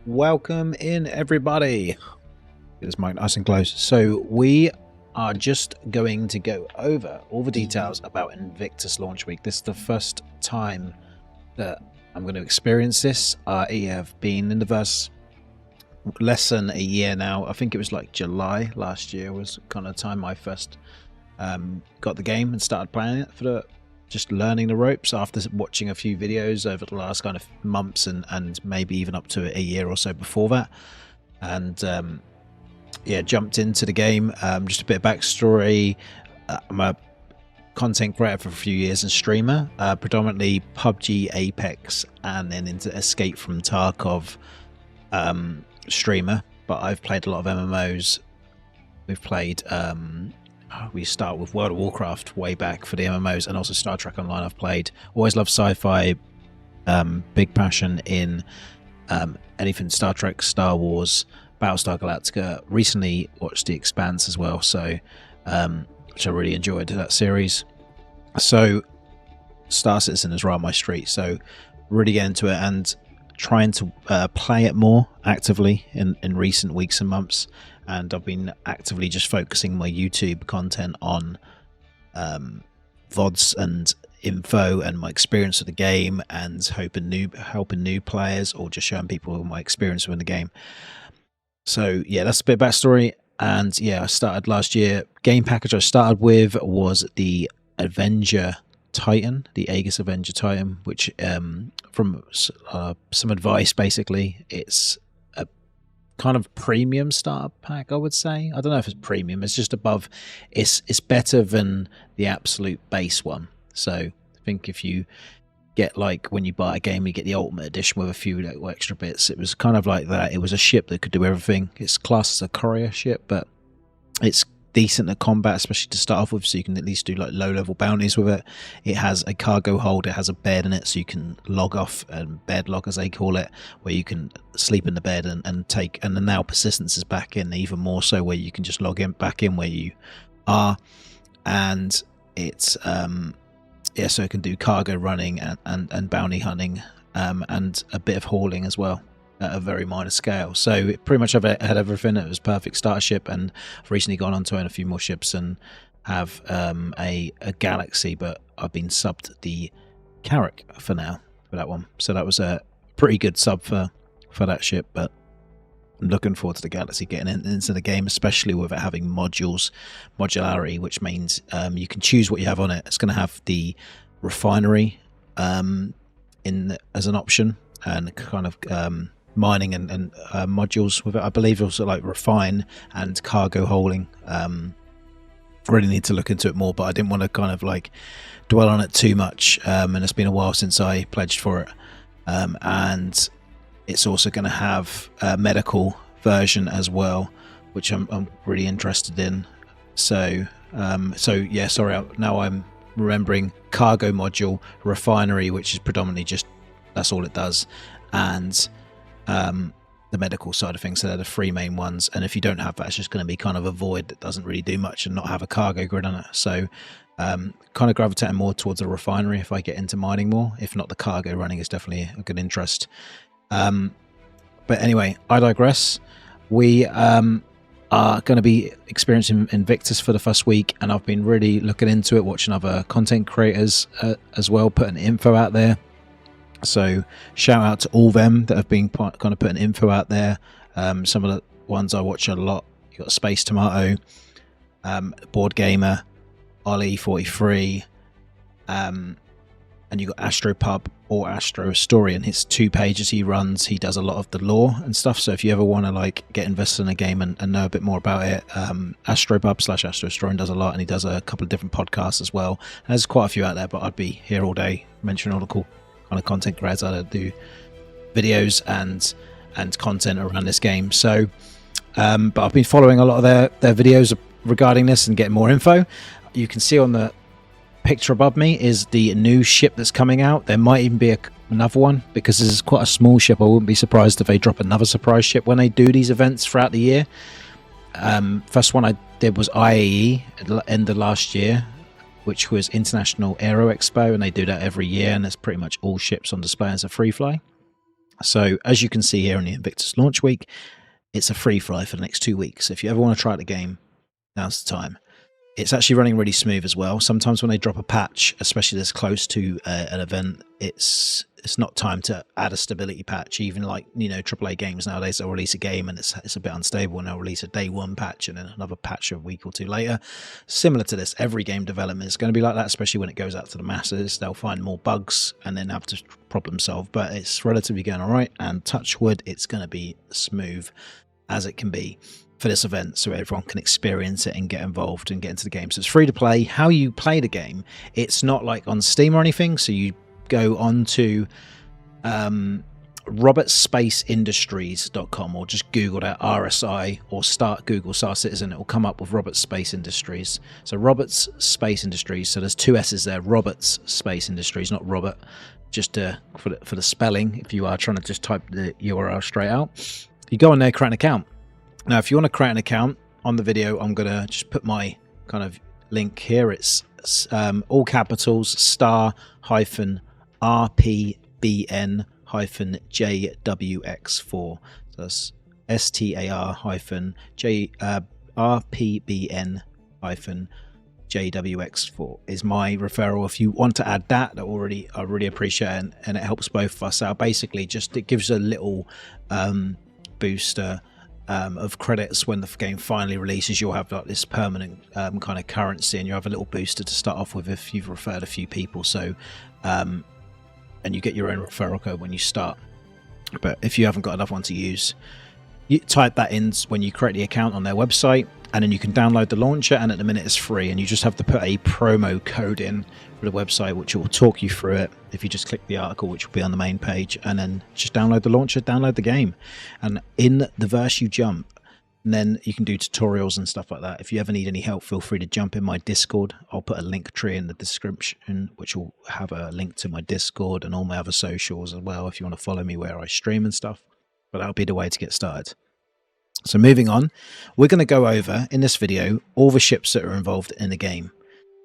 Welcome in, everybody. Get this mic nice and close. So we are just going to go over all the details about Invictus launch week. This is the first time that I'm going to experience this. I have been in the verse less than a year now. I think it was like July last year was kind of the time I first got the game and started playing it for just learning the ropes after watching a few videos over the last kind of months and maybe even up to a year or so before that. And yeah, jumped into the game. Just a bit of backstory. I'm a content creator for a few years and streamer, predominantly PUBG, Apex, and then into Escape from Tarkov streamer. But I've played a lot of MMOs. We've played we start with World of Warcraft way back for the MMOs, and also Star Trek Online I've played. Always loved sci-fi, big passion in anything Star Trek, Star Wars, Battlestar Galactica. Recently watched The Expanse as well, so which I really enjoyed that series. So Star Citizen is right on my street, so really get into it and trying to play it more actively in recent weeks and months. And I've been actively just focusing my YouTube content on VODs and info and my experience of the game, and helping new players, or just showing people my experience with the game. So yeah, that's a bit of backstory. And yeah, I started last year. Game package I started with was the Avenger Titan, the Aegis Avenger Titan, which from some advice, basically it's a kind of premium starter pack, I would say. I don't know if it's premium, it's just above, it's better than the absolute base one. So I think if you get, like, when you buy a game you get the ultimate edition with a few extra bits, it was kind of like that. It was a ship that could do everything. It's classed as a courier ship, but it's decent at combat, especially to start off with, so you can at least do like low level bounties with it. It has a cargo hold, it has a bed in it, so you can log off, and bed log as they call it, where you can sleep in the bed and take, and then now persistence is back in even more so, where you can just log in back in where you are. And it's yeah, so it can do cargo running and bounty hunting, and a bit of hauling as well at a very minor scale. So it pretty much had everything. It was perfect starter ship, and I've recently gone on to own a few more ships and have a Galaxy, but I've been subbed the Carrack for now for that one. So that was a pretty good sub for that ship, but I'm looking forward to the Galaxy getting into the game, especially with it having modularity, which means you can choose what you have on it. It's going to have the refinery as an option, and kind of mining and modules with it. I believe also like refine and cargo hauling. Really need to look into it more, but I didn't want to kind of like dwell on it too much, and it's been a while since I pledged for it. And it's also going to have a medical version as well, which I'm really interested in. So yeah, sorry, now I'm remembering: cargo module, refinery, which is predominantly just, that's all it does, and the medical side of things. So they're the three main ones, and if you don't have that, it's just going to be kind of a void that doesn't really do much and not have a cargo grid on it. So kind of gravitating more towards the refinery if I get into mining more. If not, the cargo running is definitely a good interest. But anyway, I digress. We are going to be experiencing Invictus for the first week, and I've been really looking into it, watching other content creators as well, putting info out there. So shout out to all them that have been kind of putting info out there. Some of the ones I watch a lot, you got Space Tomato, Board Gamer, Ollie43, and you got Astropub or Astro Historian. His 2 pages he runs, he does a lot of the lore and stuff. So if you ever want to like get invested in a game and know a bit more about it, Astropub/Astro Historian does a lot, and he does a couple of different podcasts as well. And there's quite a few out there, but I'd be here all day mentioning all the cool kind of content creators that do videos and content around this game. So but I've been following a lot of their videos regarding this and getting more info. You can see on the picture above me is the new ship that's coming out. There might even be another one, because this is quite a small ship. I wouldn't be surprised if they drop another surprise ship when they do these events throughout the year. First one I did was IAE at the end of last year, which was International Aero Expo, and they do that every year, and there's pretty much all ships on display as a free fly. So as you can see here in the Invictus launch week, it's a free fly for the next 2 weeks. If you ever want to try the game, now's the time. It's actually running really smooth as well. Sometimes when they drop a patch, especially this close to an event, it's not time to add a stability patch. Even like, you know, AAA games nowadays, they'll release a game and it's a bit unstable, and they'll release a day one patch and then another patch a week or two later. Similar to this, every game development is going to be like that, especially when it goes out to the masses. They'll find more bugs and then have to problem solve, but it's relatively going all right, and touch wood, it's going to be smooth as it can be for this event, so everyone can experience it and get involved and get into the game. So it's free to play. How you play the game, it's not like on Steam or anything, so you go on to robertspaceindustries.com, or just Google that, RSI, or Google Star Citizen. It will come up with Roberts Space Industries. So Roberts Space Industries, so there's 2 S's there, Roberts Space Industries, not Robert, just for the spelling, if you are trying to just type the URL straight out. You go on there, create an account. Now, if you want to create an account on the video, I'm going to just put my kind of link here. It's all capitals, *RPBN-JWX4. So that's STAR-RPBN-JWX4 is my referral. If you want to add that, I really appreciate it, and it helps both of us out. Basically, just it gives a little booster of credits when the game finally releases. You'll have like this permanent kind of currency, and you have a little booster to start off with if you've referred a few people. So and you get your own referral code when you start. But if you haven't got another one to use, you type that in when you create the account on their website, and then you can download the launcher, and at the minute it's free, and you just have to put a promo code in for the website, which will talk you through it if you just click the article, which will be on the main page, and then just download the launcher, download the game, and in the verse you jump, and then you can do tutorials and stuff like that. If you ever need any help, feel free to jump in my Discord. I'll put a link tree in the description, which will have a link to my Discord and all my other socials as well, if you want to follow me where I stream and stuff. But that'll be the way to get started. So moving on, we're going to go over in this video all the ships that are involved in the game.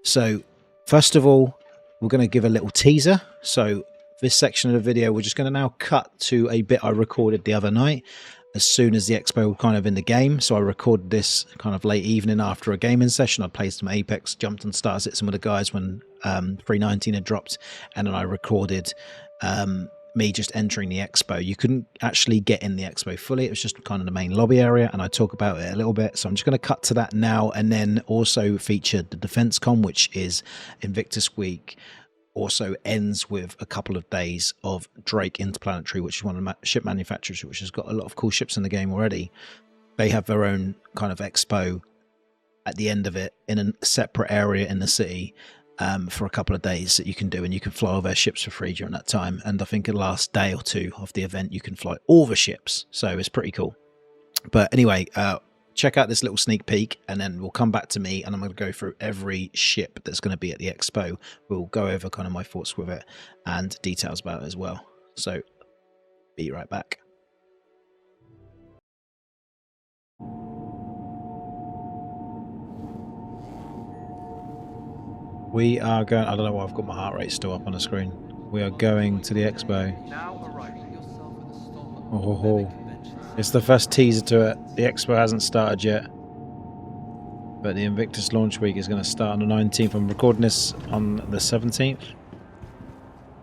So first of all, we're going to give a little teaser. So this section of the video, we're just going to now cut to a bit I recorded the other night as soon as the Expo were kind of in the game. So I recorded this kind of late evening after a gaming session. I played some Apex, jumped on Star Citizen with the guys when 319 had dropped, and then I recorded me just entering the Expo. You couldn't actually get in the Expo fully. It was just kind of the main lobby area, and I talk about it a little bit. So I'm just going to cut to that now, and then also feature the Defensecon, which is Invictus Week. Also ends with a couple of days of Drake Interplanetry, which is one of the ship manufacturers, which has got a lot of cool ships in the game already. They have their own kind of Expo at the end of it in a separate area in the city. For a couple of days that you can do, and you can fly all their ships for free during that time. And I think the last day or two of the event you can fly all the ships, so it's pretty cool. But anyway, check out this little sneak peek, and then we'll come back to me, and I'm going to go through every ship that's going to be at the Expo. We'll go over kind of my thoughts with it and details about it as well. So be right back. We are going, I don't know why I've got my heart rate still up on the screen. We are going to the Expo. Oh, it's the first teaser to it. The Expo hasn't started yet, but the Invictus launch week is going to start on the 19th. I'm recording this on the 17th.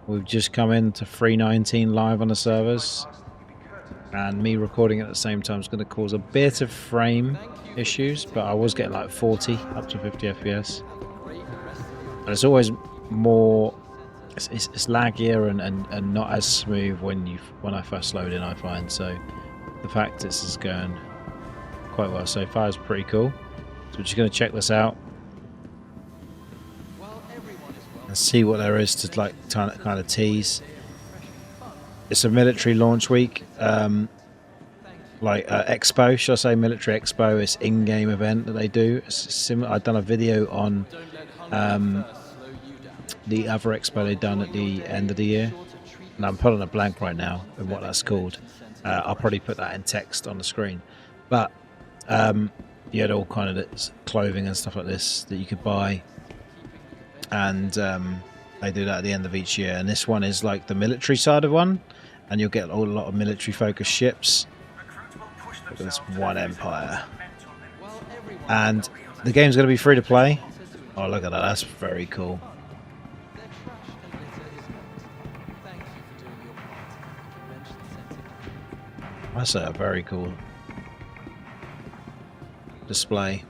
We've just come into 319 live on the servers, and me recording at the same time is going to cause a bit of frame issues, but I was getting like 40 up to 50 FPS. And it's always more, it's laggier and not as smooth when I first load in, I find. So the fact this is going quite well so far is pretty cool. So we're just going to check this out and see what there is to like kind of tease. It's a military launch week, Expo, should I say, military Expo. It's in-game event that they do. It's similar. I've done a video on the other Expo they've done at the end of the year, and I'm pulling a blank right now of what that's called. I'll probably put that in text on the screen, but you had all kind of this clothing and stuff like this that you could buy, and they do that at the end of each year. And this one is like the military side of one, and you'll get a lot of military focused ships. Look at this one Empire. And the game's going to be free to play. Oh, look at that. That's very cool. That's a very cool display.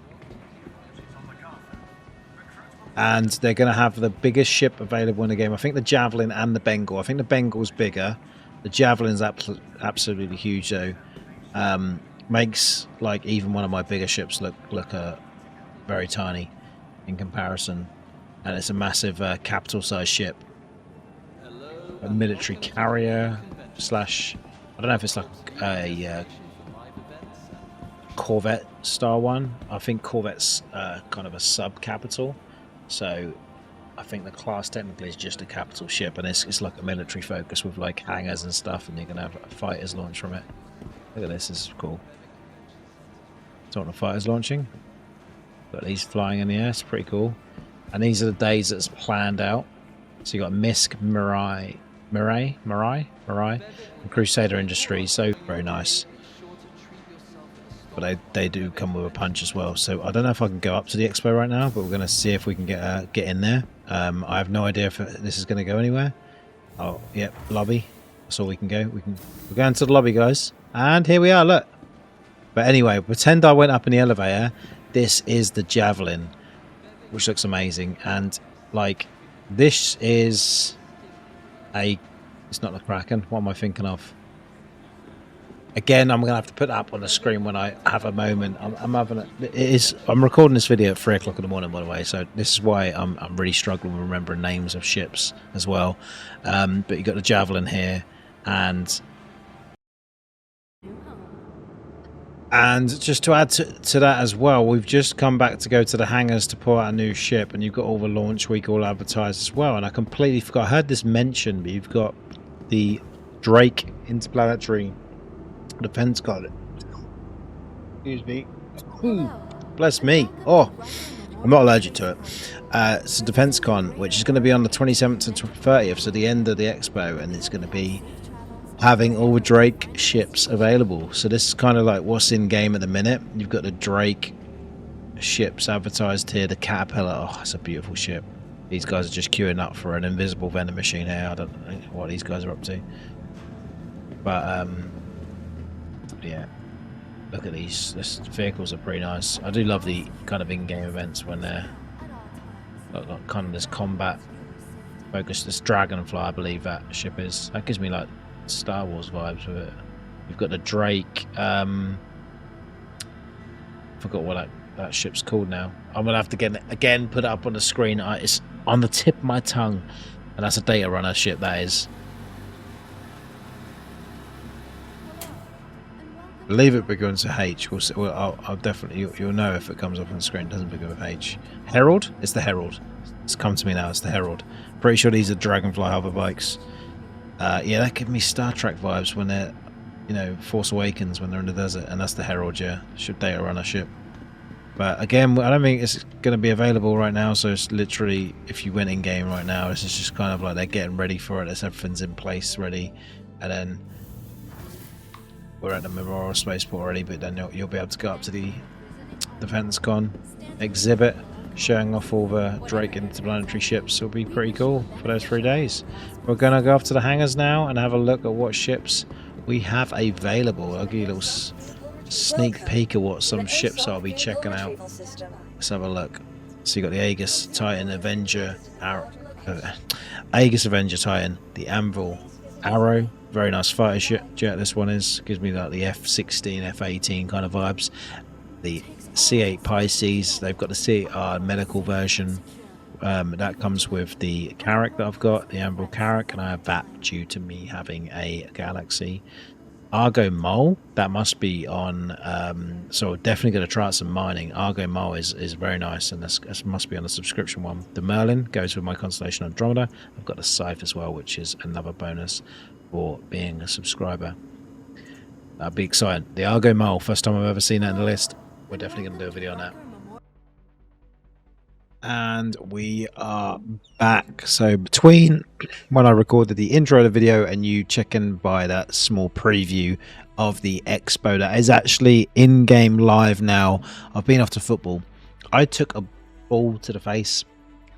And they're going to have the biggest ship available in the game. I think the Javelin and the Bengal. I think the Bengal's bigger. The Javelin's absolutely huge though. Makes like even one of my bigger ships look very tiny in comparison. And it's a massive capital size ship. A military carrier slash, I don't know if it's like a Corvette Star one. I think Corvette's kind of a sub-capital. So I think the class technically is just a capital ship, and it's like a military focus with like hangars and stuff, and you can have fighters launch from it. Look at this, this is cool. Don't know fighters launching, but these flying in the air, it's pretty cool. And these are the days that's planned out. So you got Misk, Mirai, and Crusader Industries. So very nice. But they do come with a punch as well. So I don't know if I can go up to the expo right now, but we're going to see if we can get in there. I have no idea if this is going to go anywhere. Oh, yep, lobby. That's all we can go. We're going to the lobby, guys. And here we are, look. But anyway, pretend I went up in the elevator. This is the Javelin, which looks amazing. And like, this is it's not the Kraken. What am I thinking of? Again, I'm gonna have to put that up on the screen when I have a moment. I'm recording this video at 3 o'clock in the morning, by the way, so this is why I'm really struggling with remembering names of ships as well. But you got the Javelin here, and just to add to that as well, we've just come back to go to the hangars to pull out a new ship, and you've got all the launch week all advertised as well. And I completely forgot. I heard this mentioned, but you've got the Drake Interplanetry Defensecon. Excuse me. Bless me. Oh, I'm not allergic to it. It's a Defensecon, which is going to be on the 27th and 30th, so the end of the expo, and it's going to be having all the Drake ships available. So this is kind of like what's in game at the minute. You've got the Drake ships advertised here. The Caterpillar. Oh, it's a beautiful ship. These guys are just queuing up for an invisible vending machine here. I don't know what these guys are up to, but yeah, look at these. These vehicles are pretty nice. I do love the kind of in-game events when they're like kind of this combat focus. This Dragonfly, I believe that ship is. That gives me like Star Wars vibes with it. You've got the Drake. Forgot what that ship's called now. I'm gonna have to get again put it up on the screen. It's on the tip of my tongue, and that's a data runner ship. That is. I believe it begins with H. I'll definitely you'll know if it comes up on the screen. It doesn't begin with H. Herald? It's the Herald. It's come to me now. It's the Herald. Pretty sure these are Dragonfly hover bikes. Yeah, that gives me Star Trek vibes when they're, you know, Force Awakens when they're in the desert, and that's the Herald. Yeah, should data runner ship. But again, I don't think it's going to be available right now. So it's literally, if you went in game right now, this is just kind of like they're getting ready for it. Everything's in place, ready, and then we're at the Memorial Spaceport already, but then you'll be able to go up to the Defensecon exhibit, showing off all the Drake Interplanetary ships. It'll be pretty cool for those 3 days. We're going to go off to the hangars now and have a look at what ships we have available. I'll give you a little sneak peek of what some ships I'll be checking out. Let's have a look. So you got the Aegis Titan Avenger, Aegis Avenger Titan, the Anvil Arrow. Very nice fighter jet this one is. Gives me like the F-16, F-18 kind of vibes. The C-8 Pisces. They've got the C-8R medical version. That comes with the Carrack that I've got, the Anvil Carrack, and I have that due to me having a Galaxy. Argo Mole, that must be on, so definitely going to try out some mining. Argo Mole is very nice, and this must be on the subscription one. The Merlin goes with my Constellation Andromeda. I've got the Scythe as well, which is another bonus for being a subscriber. That'd be exciting. The Argo Mole, first time I've ever seen that in the list. We're definitely going to do a video on that. And we are back. So between when I recorded the intro of the video and you checking by that small preview of the Expo that is actually in-game live now, I've been off to football. I took a ball to the face.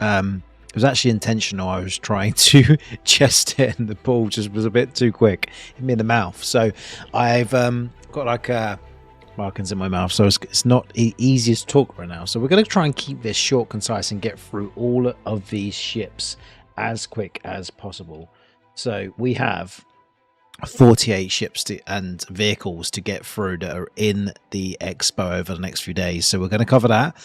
It was actually intentional. I was trying to chest it and the ball just was a bit too quick. Hit me in the mouth. So I've got like markings in my mouth, so it's not easy to talk right now. So we're going to try and keep this short, concise, and get through all of these ships as quick as possible. So we have 48 ships and vehicles to get through that are in the Expo over the next few days. So we're going to cover that,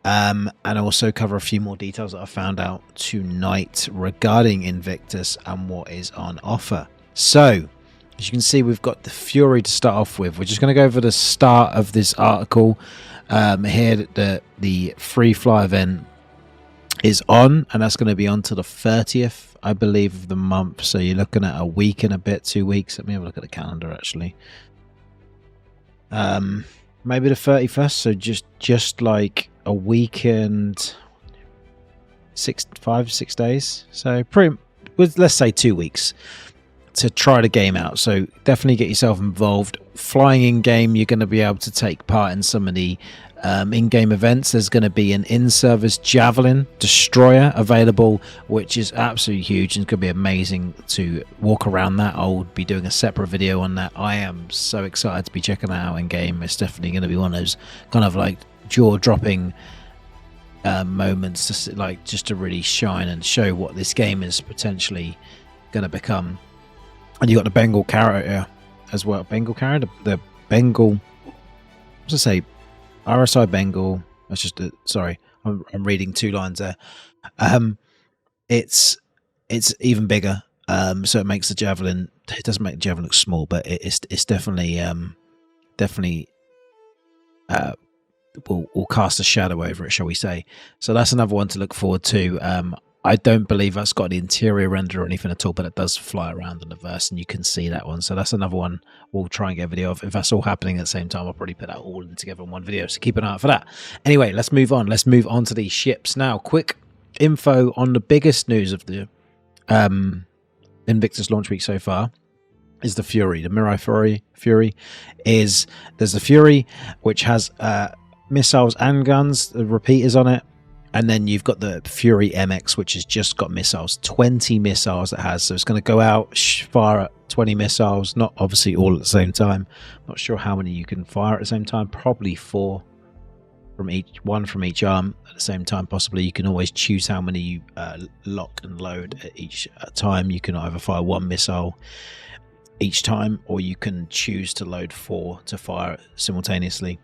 and also cover a few more details that I found out tonight regarding Invictus and what is on offer. So as you can see, we've got the Fury to start off with. We're just going to go over the start of this article. Here, the free fly event is on, and that's going to be on to the 30th, I believe, of the month. So you're looking at a week and a bit, 2 weeks. Let me have a look at the calendar, actually. Maybe the 31st, so just like a week and 5 6 days. So let's say 2 weeks to try the game out. So definitely get yourself involved. Flying in game, you're going to be able to take part in some of the in-game events. There's going to be an in-service Javelin destroyer available, which is absolutely huge and it's going to be amazing to walk around that. I'll be doing a separate video on that. I am so excited to be checking that out in game. It's definitely going to be one of those kind of like jaw-dropping moments, just to really shine and show what this game is potentially going to become. And you got the Bengal carrier as well. Bengal carrier, the Bengal. What's I say? RSI Bengal. That's just sorry. I'm reading 2 lines there. It's even bigger. So it makes the Javelin. It doesn't make the Javelin look small, but it's definitely will cast a shadow over it, shall we say? So that's another one to look forward to. I don't believe that's got an interior render or anything at all, but it does fly around in the verse, and you can see that one. So that's another one we'll try and get a video of. If that's all happening at the same time, I'll probably put that all in together in one video, so keep an eye out for that. Anyway, let's move on. Let's move on to these ships now. Quick info on the biggest news of the Invictus launch week so far is the Fury. The Mirai Fury is, there's the Fury, which has missiles and guns, the repeaters on it. And then you've got the Fury MX, which has just got missiles, 20 missiles it has. So it's going to go out, fire at 20 missiles, not obviously all at the same time. Not sure how many you can fire at the same time. Probably 4 from one from each arm at the same time. Possibly you can always choose how many you lock and load at each time. You can either fire 1 missile each time, or you can choose to load 4 to fire simultaneously.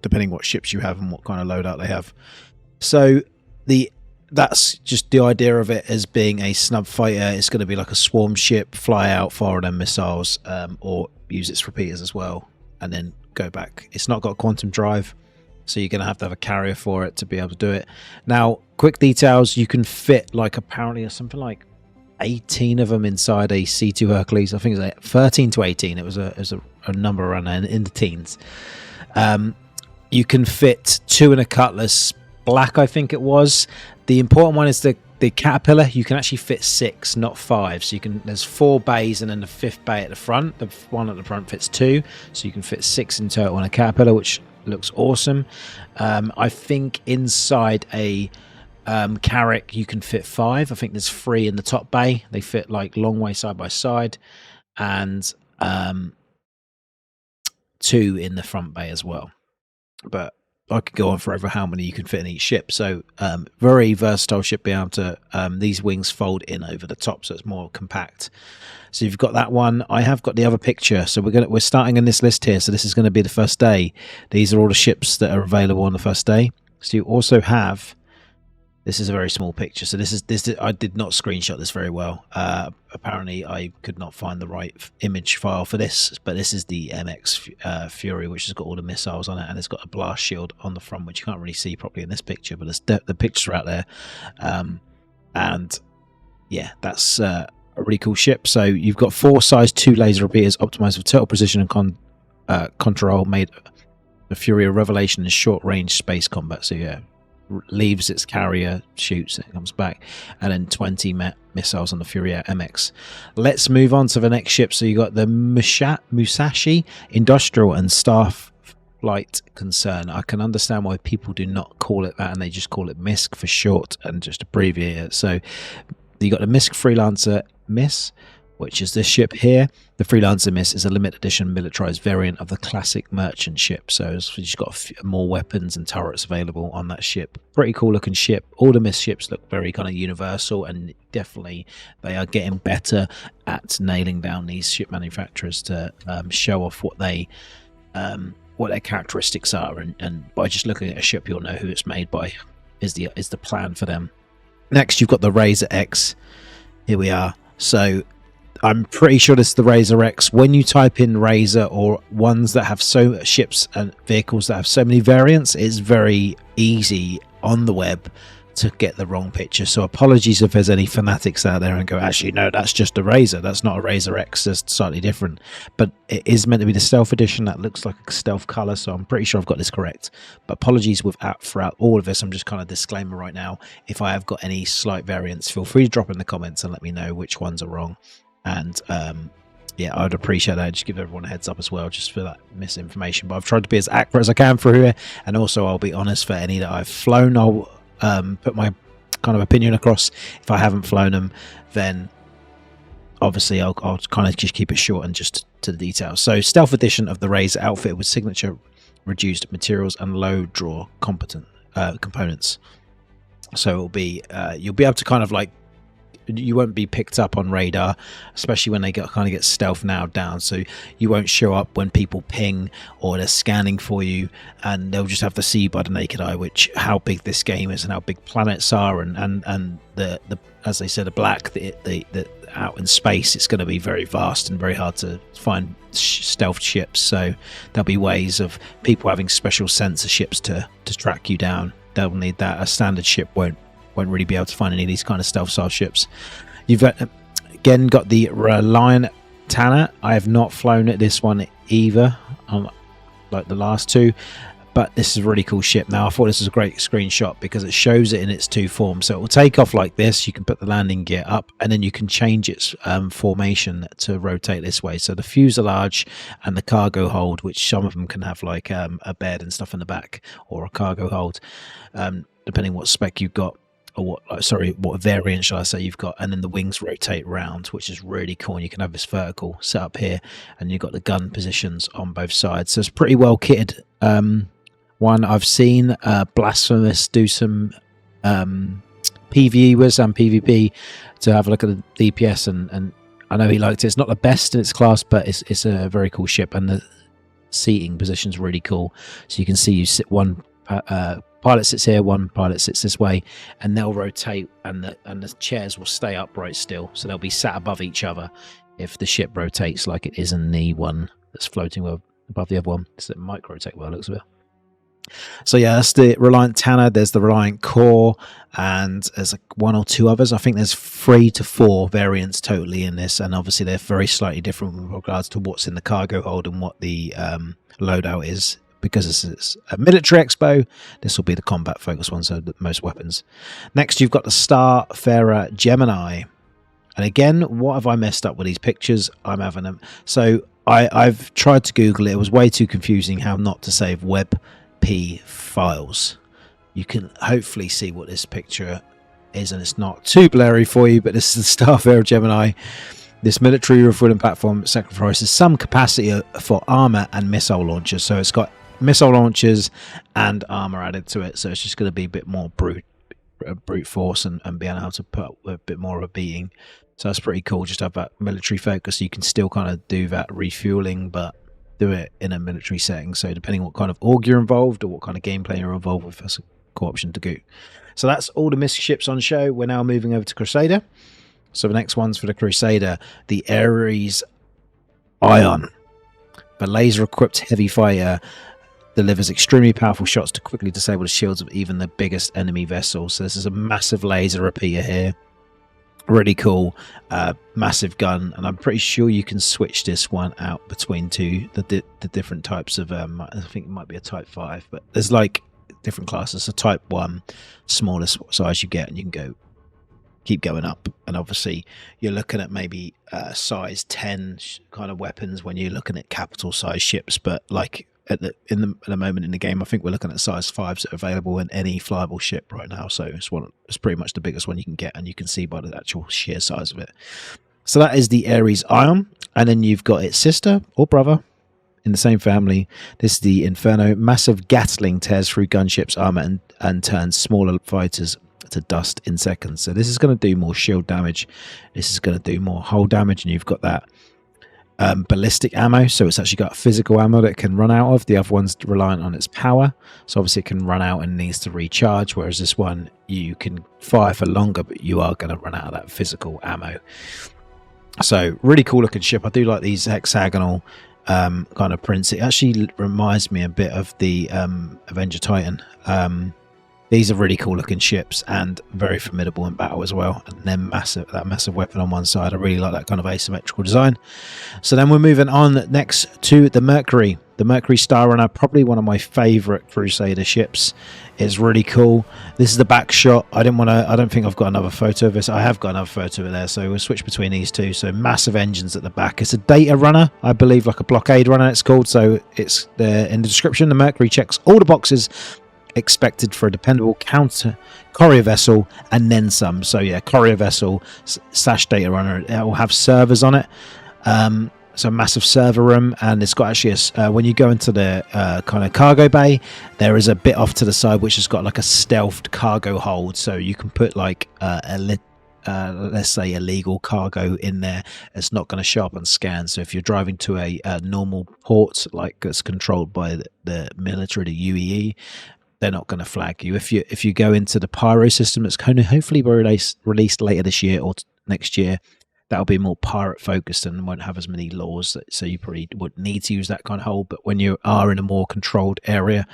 Depending what ships you have and what kind of loadout they have. So that's just the idea of it as being a snub fighter. It's going to be like a swarm ship, fly out, fire them missiles, or use its repeaters as well, and then go back. It's not got quantum drive, so you're going to have a carrier for it to be able to do it. Now, quick details, you can fit like apparently something like 18 of them inside a C2 Hercules. I think it's 13 to 18. It was a number around there in the teens. You can fit 2 in a Cutlass Black, I think it was. The important one is the Caterpillar. You can actually fit 6, not 5. So there's 4 bays and then the 5th bay at the front. The one at the front fits 2, so you can fit 6 in total on a Caterpillar, which looks awesome. I think inside a Carrack you can fit 5. I think there's 3 in the top bay. They fit like long way side by side, and 2 in the front bay as well. But I could go on forever how many you can fit in each ship. So very versatile ship, being able to these wings fold in over the top, so it's more compact. So you've got that one. I have got the other picture. So we're starting in this list here. So this is going to be the first day. These are all the ships that are available on the first day. So you also have, this is a very small picture. So this is I did not screenshot this very well. Apparently I could not find the right image file for this, but this is the MX Fury, which has got all the missiles on it, and it's got a blast shield on the front, which you can't really see properly in this picture, but the pictures are out there. And yeah, that's a really cool ship. So you've got 4 size 2 laser repeaters optimized for total precision and control, made the Fury a revelation in short range space combat. So yeah, leaves its carrier, shoots, it comes back, and then 20 missiles on the Furia MX. Let's move on to the next ship. So you got the Musashi Industrial and Staff Flight Concern. I can understand why people do not call it that, and they just call it MISC for short and just abbreviate it. So you got the MISC Freelancer Miss, which is this ship here. The Freelancer Miss is a limited edition militarized variant of the classic merchant ship. So you've got more weapons and turrets available on that ship. Pretty cool looking ship. All the Miss ships look very kind of universal, and definitely they are getting better at nailing down these ship manufacturers to show off what their characteristics are, and by just looking at a ship you'll know who it's made by is the plan for them. Next you've got the Razor X. Here we are. So I'm pretty sure this is the Razor X. When you type in Razor or ones that have ships and vehicles that have so many variants, it's very easy on the web to get the wrong picture. So apologies if there's any fanatics out there and go, actually no, that's just a Razor, that's not a Razor X, that's slightly different. But it is meant to be the stealth edition that looks like a stealth color, so I'm pretty sure I've got this correct. But apologies throughout all of this. I'm just kind of disclaimer right now, if I have got any slight variants, feel free to drop in the comments and let me know which ones are wrong. And yeah, I would appreciate that. Just give everyone a heads up as well, just for that misinformation. But I've tried to be as accurate as I can through here, and also I'll be honest, for any that I've flown, I'll put my kind of opinion across. If I haven't flown them, then obviously I'll kind of just keep it short and just to the details. So stealth edition of the Razor, outfit with signature reduced materials and low draw components. So it'll be you'll be able to kind of like, you won't be picked up on radar, especially when they kind of get stealth now down, so you won't show up when people ping or they're scanning for you, and they'll just have to see you by the naked eye, which how big this game is and how big planets are, and the as they said, the out in space, it's going to be very vast and very hard to find stealth ships. So there'll be ways of people having special sensor ships to track you down. They'll need that. A standard ship won't really be able to find any of these kind of stealth style ships. You've again got the Reliant Tanner. I have not flown at this one either, like the last two, but this is a really cool ship. Now I thought this was a great screenshot because it shows it in its two forms. So it will take off like this. You can put the landing gear up, and then you can change its formation to rotate this way. So the fuselage and the cargo hold, which some of them can have like a bed and stuff in the back, or a cargo hold, depending what spec you've got, or what variant shall I say you've got. And then the wings rotate round, which is really cool, and you can have this vertical set up here, and you've got the gun positions on both sides. So it's pretty well kitted. One I've seen Blasphemous do some PvE with and PvP to have a look at the DPS, and I know he liked it. It's not the best in its class, but it's a very cool ship, and the seating position's really cool. So you can see you sit one pilot sits here, one pilot sits this way, and they'll rotate, and the chairs will stay upright still, so they'll be sat above each other if the ship rotates like it is in the one that's floating above the other one. So it might rotate well, looks a bit. So yeah, that's the Reliant Tanner. There's the Reliant Core, and there's like one or two others. I think there's 3 to 4 variants totally in this, and obviously they're very slightly different with regards to what's in the cargo hold and what the loadout is. Because this is a military expo, this will be the combat focus one, so most weapons. Next, you've got the Starfarer Gemini. And again, what have I messed up with these pictures? I'm having them. So I've tried to Google it. It was way too confusing how not to save WebP files. You can hopefully see what this picture is, and it's not too blurry for you, but this is the Starfarer Gemini. This military refueling platform sacrifices some capacity for armor and missile launchers. So it's got missile launchers and armor added to it, so it's just going to be a bit more brute force and being able to put up a bit more of a beating. So that's pretty cool, just to have that military focus. You can still kind of do that refueling, but do it in a military setting. So depending on what kind of org you're involved or what kind of gameplay you're involved with, that's a cool option to go. So that's all the MISC ships on show. We're now moving over to Crusader. So the next one's for the Crusader, the Ares Ion. The laser-equipped heavy fighter delivers extremely powerful shots to quickly disable the shields of even the biggest enemy vessels. So this is a massive laser repeater here. Really cool, massive gun, and I'm pretty sure you can switch this one out between the different types of I think it might be a Type 5, but there's like different classes. So Type 1, smallest size you get, and you can keep going up. And obviously you're looking at maybe size 10 kind of weapons when you're looking at capital size ships, but like at the moment in the game, I think we're looking at size 5s that are available in any flyable ship right now. So it's pretty much the biggest one you can get, and you can see by the actual sheer size of it. So that is the Ares Ion, and then you've got its sister or brother in the same family. This is the Inferno. Massive Gatling tears through gunships' armor and turns smaller fighters to dust in seconds. So this is going to do more shield damage. This is going to do more hull damage, and you've got that ballistic ammo, so it's actually got physical ammo that it can run out of. The other one's reliant on its power, so obviously it can run out and needs to recharge, whereas this one you can fire for longer, but you are going to run out of that physical ammo. So really cool looking ship. I do like these hexagonal kind of prints. It actually reminds me a bit of the Avenger Titan. These are really cool looking ships and very formidable in battle as well. And then that massive weapon on one side. I really like that kind of asymmetrical design. So then we're moving on next to the Mercury. The Mercury Star Runner, probably one of my favorite Crusader ships. It's really cool. This is the back shot. I don't think I've got another photo of this. I have got another photo of there, so we'll switch between these two. So massive engines at the back. It's a data runner, I believe, like a blockade runner it's called. So it's in the description. The Mercury checks all the boxes expected for a dependable counter courier vessel and then some. So yeah, courier vessel / data runner. It will have servers on it. So massive server room, and it's got actually when you go into the kind of cargo bay, there is a bit off to the side which has got like a stealthed cargo hold, so you can put like let's say illegal cargo in there. It's not going to show up on scan. So if you're driving to a normal port like that's controlled by the military, the UEE, they're not going to flag you. If you go into the pyro system, that's going to hopefully be released later this year or next year, that'll be more pirate focused and won't have as many laws, so you probably would need to use that kind of hold. But when you are in a more controlled area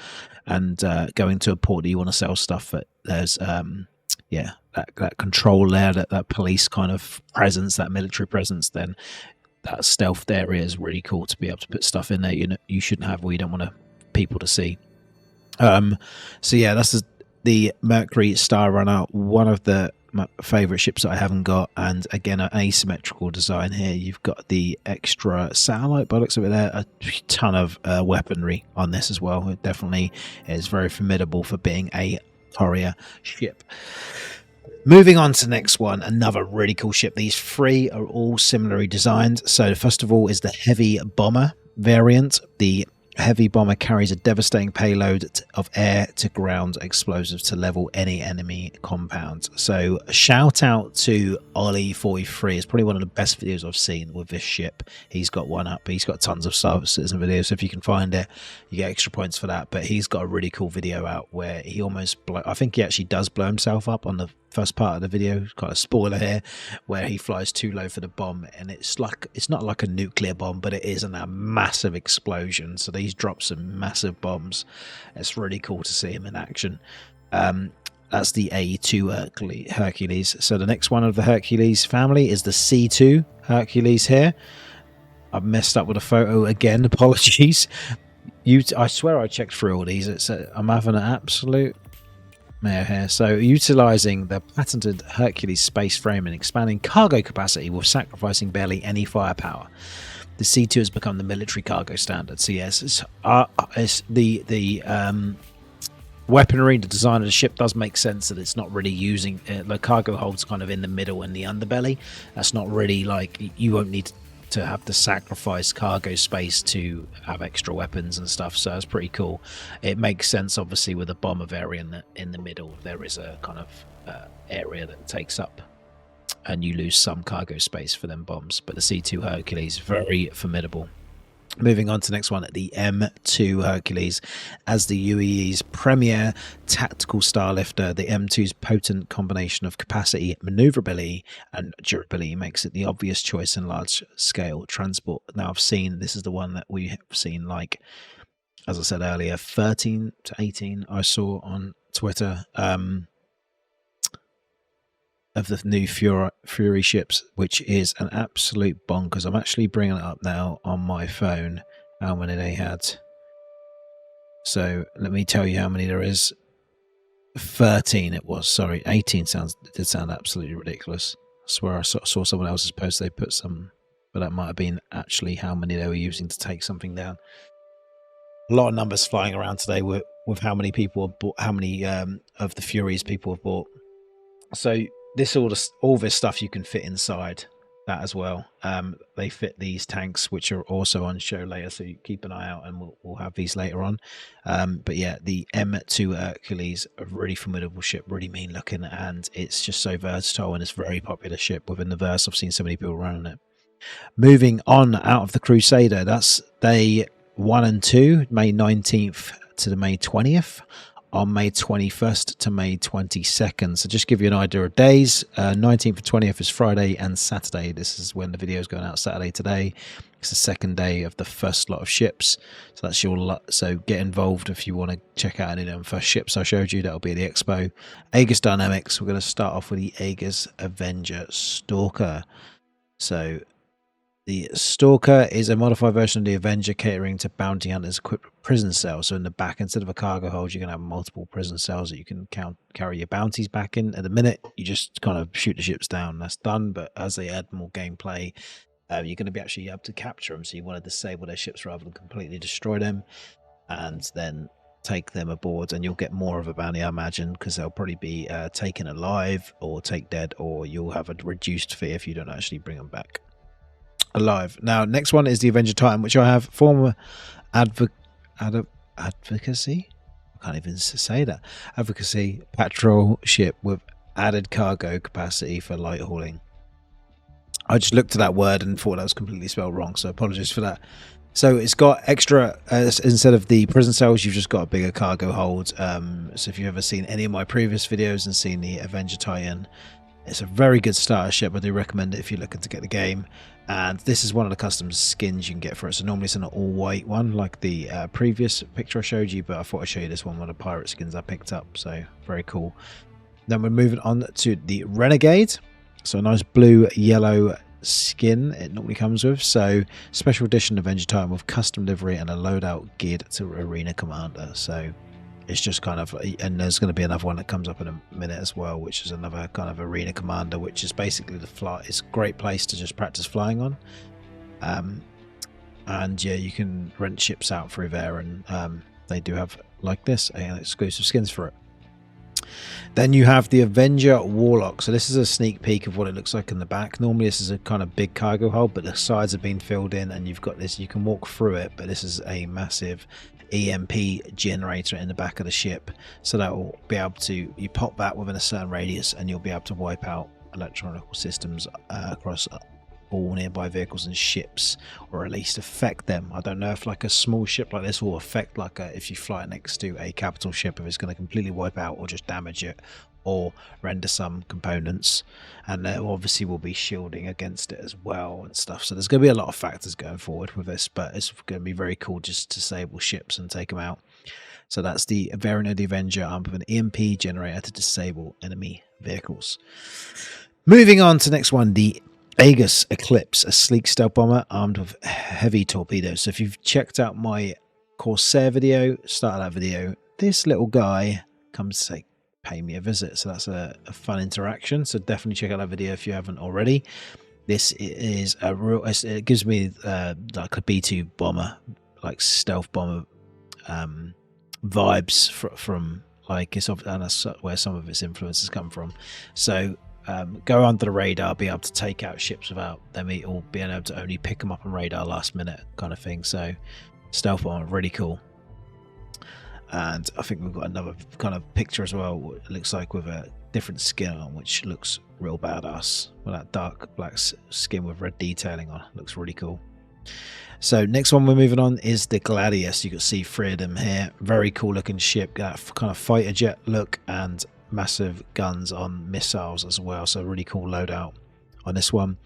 and going to a port that you want to sell stuff, there's that control there, that police kind of presence, that military presence, then that stealth area is really cool to be able to put stuff in there you shouldn't have, or you don't want people to see. So yeah, that's the Mercury Star Runner, one of my favorite ships that I haven't got, and again an asymmetrical design here. You've got the extra satellite by the looks of it there, a ton of weaponry on this as well. It definitely is very formidable for being a courier ship. Moving on to the next one, another really cool ship. These three are all similarly designed. So first of all is the heavy bomber variant. The heavy bomber carries a devastating payload of air to ground explosives to level any enemy compound. So shout out to Ollie43. It's probably one of the best videos I've seen with this ship. He's got one up. He's got tons of services and videos, so if you can find it, you get extra points for that. But he's got a really cool video out where he I think he actually does blow himself up on the first part of the video. Got a spoiler here, where he flies too low for the bomb, and it's not like a nuclear bomb, but it is a massive explosion. So these drop some massive bombs. It's really cool to see him in action. That's the A2 Hercules. So the next one of the Hercules family is the C2 Hercules here. I've messed up with a photo again, apologies. I swear I checked through all these. I'm having an absolute mare here. So utilizing the patented Hercules space frame and expanding cargo capacity with sacrificing barely any firepower, the C2 has become the military cargo standard. So yes, it's the weaponry, the design of the ship does make sense that it's not really using the cargo holds kind of in the middle and the underbelly. That's not really like, you won't need to have to sacrifice cargo space to have extra weapons and stuff, so it's pretty cool. It makes sense obviously with a bomber variant that in the middle there is a kind of area that takes up and you lose some cargo space for them bombs. But the C2 Hercules, very formidable. Moving on to the next one, the M2 Hercules. As the UEE's premier tactical starlifter, the M2's potent combination of capacity, maneuverability, and durability makes it the obvious choice in large-scale transport. Now, this is the one that we have seen, like, as I said earlier, 13 to 18 I saw on Twitter, of the new Fury ships, which is an absolute bonkers. I'm actually bringing it up now on my phone, how many they had. So let me tell you how many there is. 13 it was. Sorry, 18 did sound absolutely ridiculous. I swear I saw someone else's post, they put some, but that might have been actually how many they were using to take something down. A lot of numbers flying around today with how many people have bought, how many of the Furies people have bought. So all this stuff you can fit inside that as well. They fit these tanks, which are also on show later, so you keep an eye out, and we'll have these later on. But yeah, the M2 Hercules, a really formidable ship, really mean looking, and it's just so versatile, and it's a very popular ship within the verse. I've seen so many people running it. Moving on out of the Crusader, that's day 1 and 2, May 19th to the May 20th. On May 21st to May 22nd. So just give you an idea of days. 19th and 20th is Friday and Saturday. This is when the video is going out, Saturday today. It's the second day of the first lot of ships. So that's your lot. So get involved if you want to check out any of them first ships I showed you. That'll be the Expo. Aegis Dynamics. We're going to start off with the Aegis Avenger Stalker. So the Stalker is a modified version of the Avenger, catering to bounty hunters equipped with prison cells. So in the back, instead of a cargo hold, you're going to have multiple prison cells that you can carry your bounties back in. At the minute, you just kind of shoot the ships down. That's done. But as they add more gameplay, you're going to be actually able to capture them. So you want to disable their ships rather than completely destroy them, and then take them aboard. And you'll get more of a bounty, I imagine, because they'll probably be taken alive or take dead, or you'll have a reduced fee if you don't actually bring them back alive. Now, next one is the Avenger Titan, which I have former advocacy. I can't even say that. Advocacy patrol ship with added cargo capacity for light hauling. I just looked at that word and thought that was completely spelled wrong, so apologies for that. So it's got extra, instead of the prison cells, you've just got a bigger cargo hold. So if you've ever seen any of my previous videos and seen the Avenger Titan, it's a very good starter ship. I do recommend it if you're looking to get the game. And this is one of the custom skins you can get for it. So normally it's an all-white one, like the previous picture I showed you, but I thought I'd show you this one of the pirate skins I picked up. So very cool. Then we're moving on to the Renegade. So a nice blue-yellow skin it normally comes with. So special edition Avenger Titan with custom livery and a loadout geared to Arena Commander. So it's just kind of, and there's going to be another one that comes up in a minute as well, which is another kind of Arena Commander, which is basically the fly. It's a great place to just practice flying on. And yeah, you can rent ships out through there, and they do have, like this, exclusive skins for it. Then you have the Avenger Warlock. So this is a sneak peek of what it looks like in the back. Normally this is a kind of big cargo hold, but the sides have been filled in, and you've got this, you can walk through it, but this is a massive EMP generator in the back of the ship, so that will be able to, you pop that within a certain radius and you'll be able to wipe out electronic systems across all nearby vehicles and ships, or at least affect them. I don't know if like a small ship like this will affect, like if you fly it next to a capital ship, if it's going to completely wipe out or just damage it or render some components. And there obviously will be shielding against it as well and stuff. So there's going to be a lot of factors going forward with this, but it's going to be very cool just to disable ships and take them out. So that's the variant of the Avenger, armed with an EMP generator to disable enemy vehicles. Moving on to the next one, the Aegis Eclipse, a sleek stealth bomber armed with heavy torpedoes. So if you've checked out my Corsair video, start that video, this little guy comes to say, pay me a visit. So that's a fun interaction. So definitely check out that video if you haven't already. This is a real, it gives me like a B2 bomber, like stealth bomber vibes from like, it's, and that's where some of its influences come from. So go under the radar, be able to take out ships without them or being able to only pick them up on radar last minute kind of thing. So stealth bomber, really cool. And I think we've got another kind of picture as well, it looks like, with a different skin on, which looks real badass, with that dark black skin with red detailing on. Looks really cool. So next one we're moving on is the Gladius. You can see 3 of them here. Very cool looking ship, that kind of fighter jet look, and massive guns on missiles as well. So really cool loadout on this one.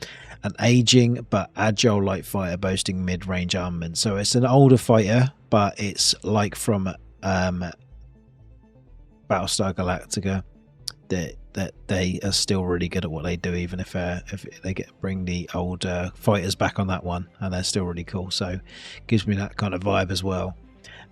An aging but agile light fighter boasting mid-range armament. So it's an older fighter, but it's like from Battlestar Galactica, that they are still really good at what they do, even if they bring the old fighters back on that one, and they're still really cool. So gives me that kind of vibe as well.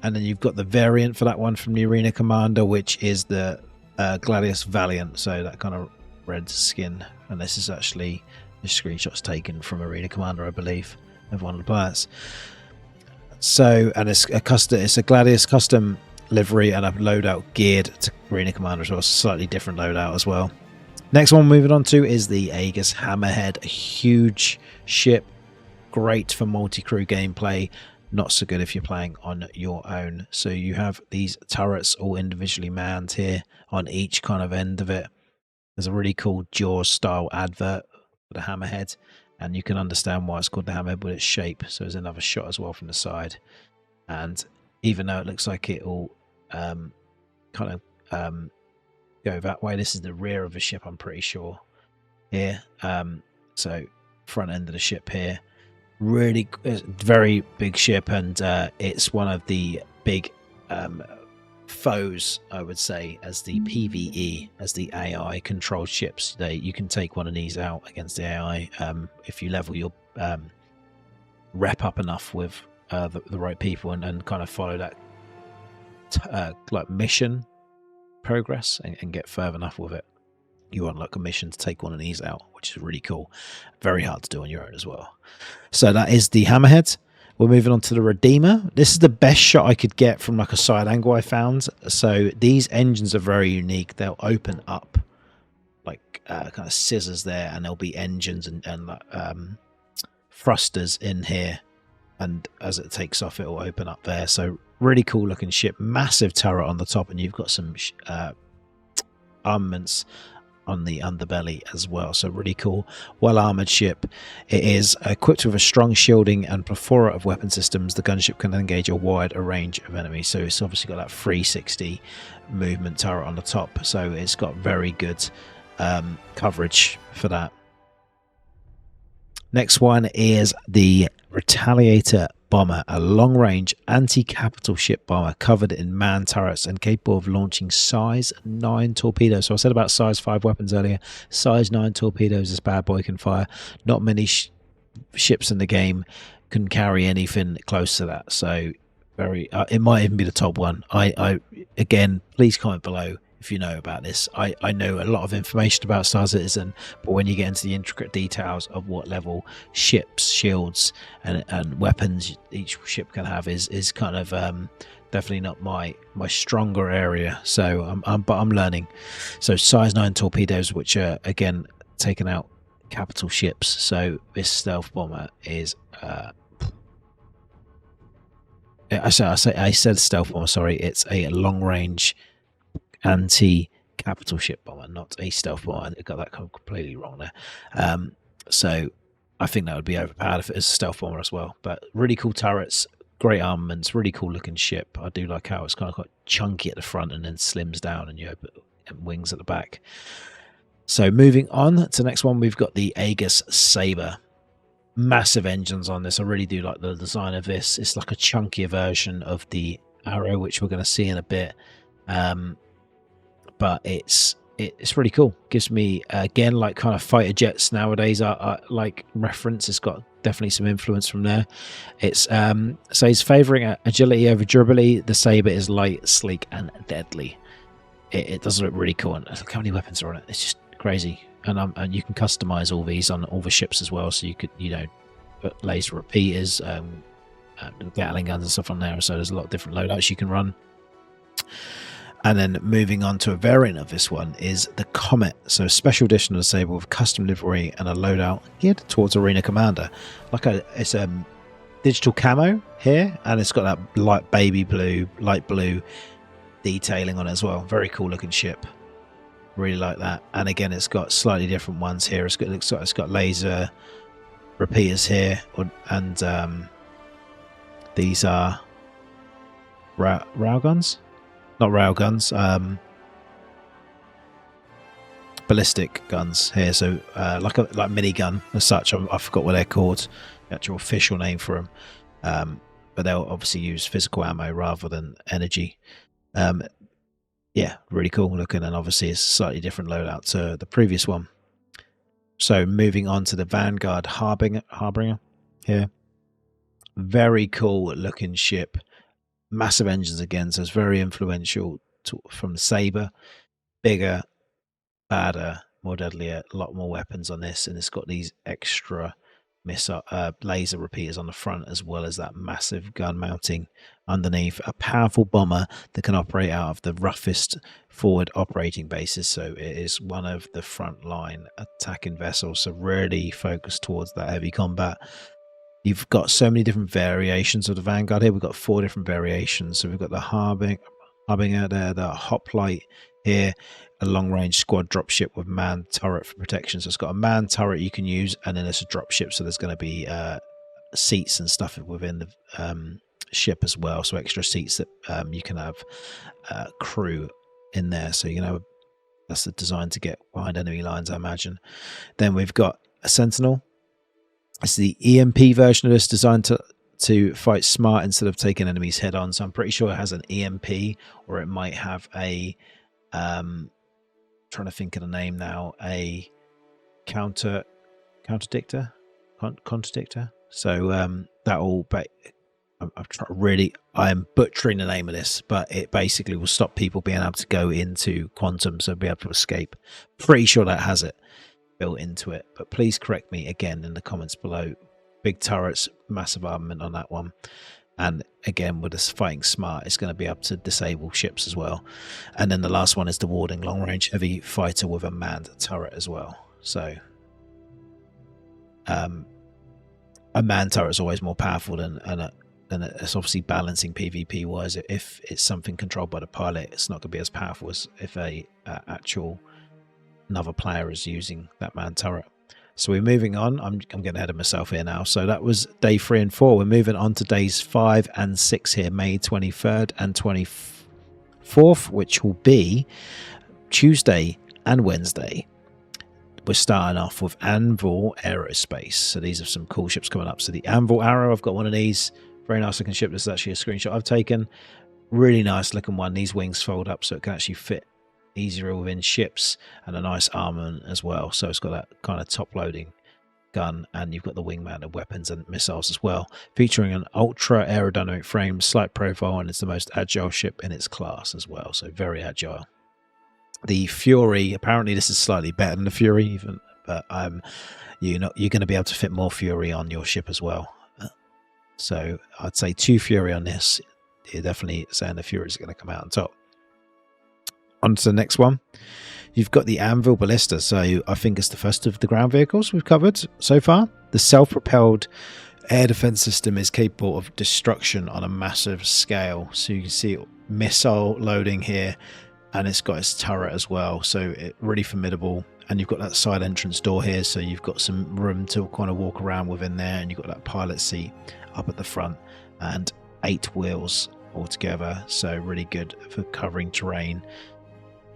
And then you've got the variant for that one from the Arena Commander, which is the Gladius Valiant, so that kind of red skin. And this is actually the screenshots taken from Arena Commander, I believe, of one of the planets. So, and it's a Gladius custom livery and a loadout geared to Arena Commander as well, so slightly different loadout as well. Next one moving on to is the Aegis Hammerhead, a huge ship, great for multi-crew gameplay, not so good if you're playing on your own. So you have these turrets all individually manned here on each kind of end of it. There's a really cool Jaws style advert for the Hammerhead, and you can understand why it's called the Hammerhead with its shape. So there's another shot as well from the side, and even though it looks like it will kind of go that way, this is the rear of the ship, I'm pretty sure here. So front end of the ship here, really very big ship, and it's one of the big foes, I would say, as the PvE, as the AI controlled ships. You can take one of these out against the AI if you level your rep up enough with the right people, and kind of follow that like mission progress and get further enough with it. You unlock a mission to take one of these out, which is really cool. Very hard to do on your own as well. So that is the Hammerhead. We're moving on to the Redeemer. This is the best shot I could get from like a side angle I found. So these engines are very unique. They'll open up like kind of scissors there, and there'll be engines and thrusters in here. And as it takes off, it will open up there. So really cool looking ship, massive turret on the top, and you've got some armaments on the underbelly as well. So really cool, well armored ship. It is equipped with a strong shielding and plethora of weapon systems. The gunship can engage a wide range of enemies, so it's obviously got that 360 movement turret on the top, so it's got very good coverage for that. Next one is the Retaliator Bomber, a long-range anti-capital ship bomber covered in manned turrets and capable of launching size 9 torpedoes. So I said about size 5 weapons earlier. Size 9 torpedoes this bad boy can fire. Not many ships in the game can carry anything close to that. So very, it might even be the top one. Again, please comment below if you know about this. I know a lot of information about Star Citizen, but when you get into the intricate details of what level ships, shields, and weapons each ship can have is kind of definitely not my stronger area. So but I'm learning. So size 9 torpedoes, which are again taking out capital ships. So this stealth bomber is I said stealth bomber, sorry, it's a long range anti-capital ship bomber, not a stealth bomber. I got that completely wrong there. So I think that would be overpowered if it is a stealth bomber as well. But really cool turrets, great armaments, really cool looking ship. I do like how it's kind of got chunky at the front and then slims down, and you have wings at the back. So moving on to the next one, we've got the Aegis Saber. Massive engines on this. I really do like the design of this. It's like a chunkier version of the Arrow, which we're going to see in a bit. But it's really cool. Gives me again like kind of fighter jets nowadays are like reference. It's got definitely some influence from there. It's so he's favouring agility over durability. The Saber is light, sleek, and deadly. It does look really cool, and look how many weapons are on it. It's just crazy. And you can customize all these on all the ships as well. So you could put laser repeaters, Gatling guns and stuff on there. So there's a lot of different loadouts you can run. And then moving on to a variant of this one is the Comet. So a special edition of the Saber with custom livery and a loadout geared towards Arena Commander. It's a digital camo here, and it's got that light blue detailing on it as well. Very cool looking ship. Really like that. And again, it's got slightly different ones here. It's got laser repeaters here, and these are railguns. Not railguns, ballistic guns here. So like minigun as such. I forgot what they're called, the actual official name for them. But they'll obviously use physical ammo rather than energy. Yeah, really cool looking, and obviously it's a slightly different loadout to the previous one. So moving on to the Vanguard Harbinger here. Very cool looking ship. massive engines again, so it's very influential from the Saber. Bigger, badder, more deadlier, a lot more weapons on this, and it's got these extra missile laser repeaters on the front, as well as that massive gun mounting underneath. A powerful bomber that can operate out of the roughest forward operating bases, so it is one of the front line attacking vessels, so really focused towards that heavy combat. You've got so many different variations of the Vanguard here. We've got 4 different variations. So we've got the Harbinger there, the Hoplite here, a long-range squad dropship with manned turret for protection. So it's got a manned turret you can use, and then there's a dropship, so there's going to be seats and stuff within the ship as well. So extra seats that you can have crew in there. So you can have that's the design to get behind enemy lines, I imagine. Then we've got a Sentinel. It's the EMP version of this, designed to fight smart instead of taking enemies head on. So I'm pretty sure it has an EMP, or it might have a trying to think of the name now, a contradictor. So that all, but I'm butchering the name of this, but it basically will stop people being able to go into quantum, so be able to escape. Pretty sure that has it built into it, but please correct me again in the comments below. Big turrets, massive armament on that one, and again with this fighting smart, it's going to be able to disable ships as well. And then the last one is the warding long range heavy fighter with a manned turret as well. So a manned turret is always more powerful than it's obviously balancing PvP wise. If it's something controlled by the pilot, it's not going to be as powerful as if a another player is using that manned turret. So we're moving on. I'm getting ahead of myself here now. So that was day 3 and 4. We're moving on to days 5 and 6 here, May 23rd and 24th, which will be Tuesday and Wednesday. We're starting off with Anvil Aerospace. So these are some cool ships coming up. So the Anvil Arrow, I've got one of these. Very nice looking ship. This is actually a screenshot I've taken. Really nice looking one. These wings fold up so it can actually fit easier within ships, and a nice armament as well. So it's got that kind of top loading gun, and you've got the wing mounted weapons and missiles as well, featuring an ultra aerodynamic frame, slight profile, and it's the most agile ship in its class as well. So very agile. The Fury, apparently this is slightly better than the Fury even, but you're going to be able to fit more Fury on your ship as well. So I'd say 2 Fury on this. You're definitely saying the Fury is going to come out on top. On to the next one. You've got the Anvil Ballista. So I think it's the first of the ground vehicles we've covered so far. The self-propelled air defense system is capable of destruction on a massive scale. So you can see missile loading here, and it's got its turret as well. So it's really formidable. And you've got that side entrance door here, so you've got some room to kind of walk around within there, and you've got that pilot seat up at the front, and 8 wheels altogether. So really good for covering terrain.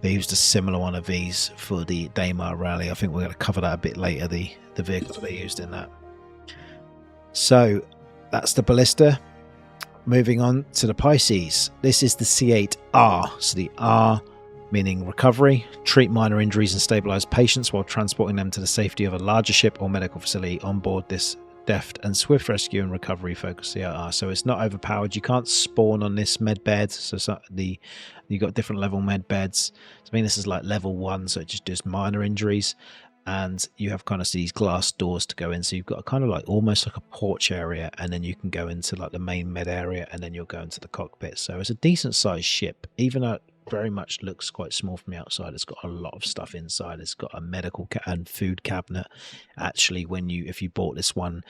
They used a similar one of these for the Daymar rally. I think we're going to cover that a bit later, the vehicles they used in that. So that's the Ballista. Moving on to the Pisces. This is the C8R. So the R meaning recovery. Treat minor injuries and stabilize patients while transporting them to the safety of a larger ship or medical facility. On board this deft and swift rescue and recovery focused CIR. So it's not overpowered. You can't spawn on this med bed. So you got different level med beds. So I mean, this is like level 1, so it just does minor injuries, and you have kind of these glass doors to go in. So you've got a kind of like almost like a porch area, and then you can go into like the main med area, and then you'll go into the cockpit. So it's a decent sized ship, even though it very much looks quite small from the outside. It's got a lot of stuff inside. It's got a medical and food cabinet. Actually, if you bought this one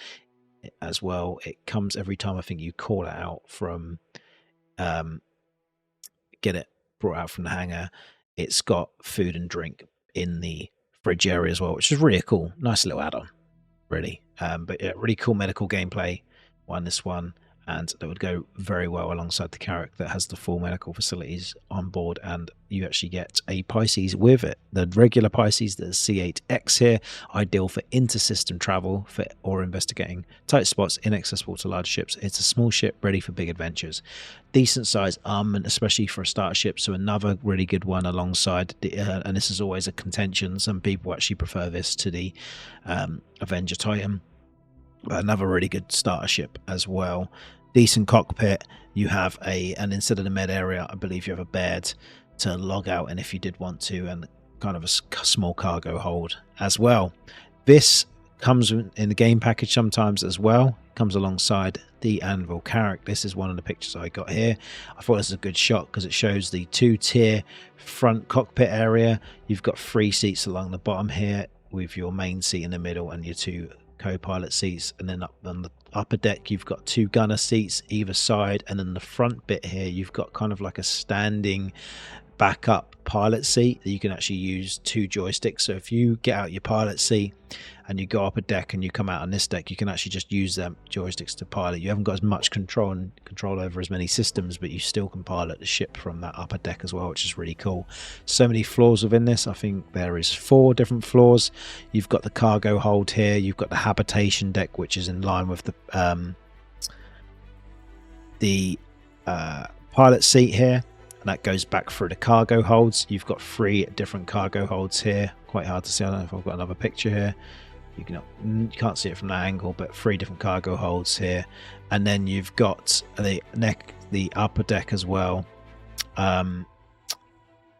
as well, it comes every time I think you call it out from get it brought out from the hangar. It's got food and drink in the fridge area as well, which is really cool. Nice little add-on, really. But yeah, really cool medical gameplay on this one, and that would go very well alongside the Carrack that has the full medical facilities on board, and you actually get a Pisces with it. The regular Pisces, the C8X here, ideal for inter-system travel or investigating tight spots inaccessible to large ships. It's a small ship ready for big adventures. Decent size armament, especially for a starter ship, so another really good one alongside and this is always a contention. Some people actually prefer this to the Avenger Titan, but another really good starter ship as well. decent cockpit. You have and instead of the med area, I believe you have a bed to log out, and if you did want to, and kind of a small cargo hold as well. This comes in the game package sometimes as well. Comes alongside the Anvil Carrack. This is one of the pictures I got here. I thought this was a good shot because it shows the 2-tier front cockpit area. You've got 3 seats along the bottom here, with your main seat in the middle and your 2 co-pilot seats, and then up on the upper deck you've got 2 gunner seats either side, and then the front bit here you've got kind of like a standing backup pilot seat that you can actually use 2 joysticks. So if you get out your pilot seat and you go up a deck and you come out on this deck, you can actually just use them joysticks to pilot. You haven't got as much control over as many systems, but you still can pilot the ship from that upper deck as well, which is really cool. So many floors within this. I think there is 4 different floors. You've got the cargo hold here, you've got the habitation deck, which is in line with the pilot seat here, and that goes back through the cargo holds. You've got 3 different cargo holds here. Quite hard to see. I don't know if I've got another picture here. You can't see it from that angle, but 3 different cargo holds here. And then you've got the upper deck as well.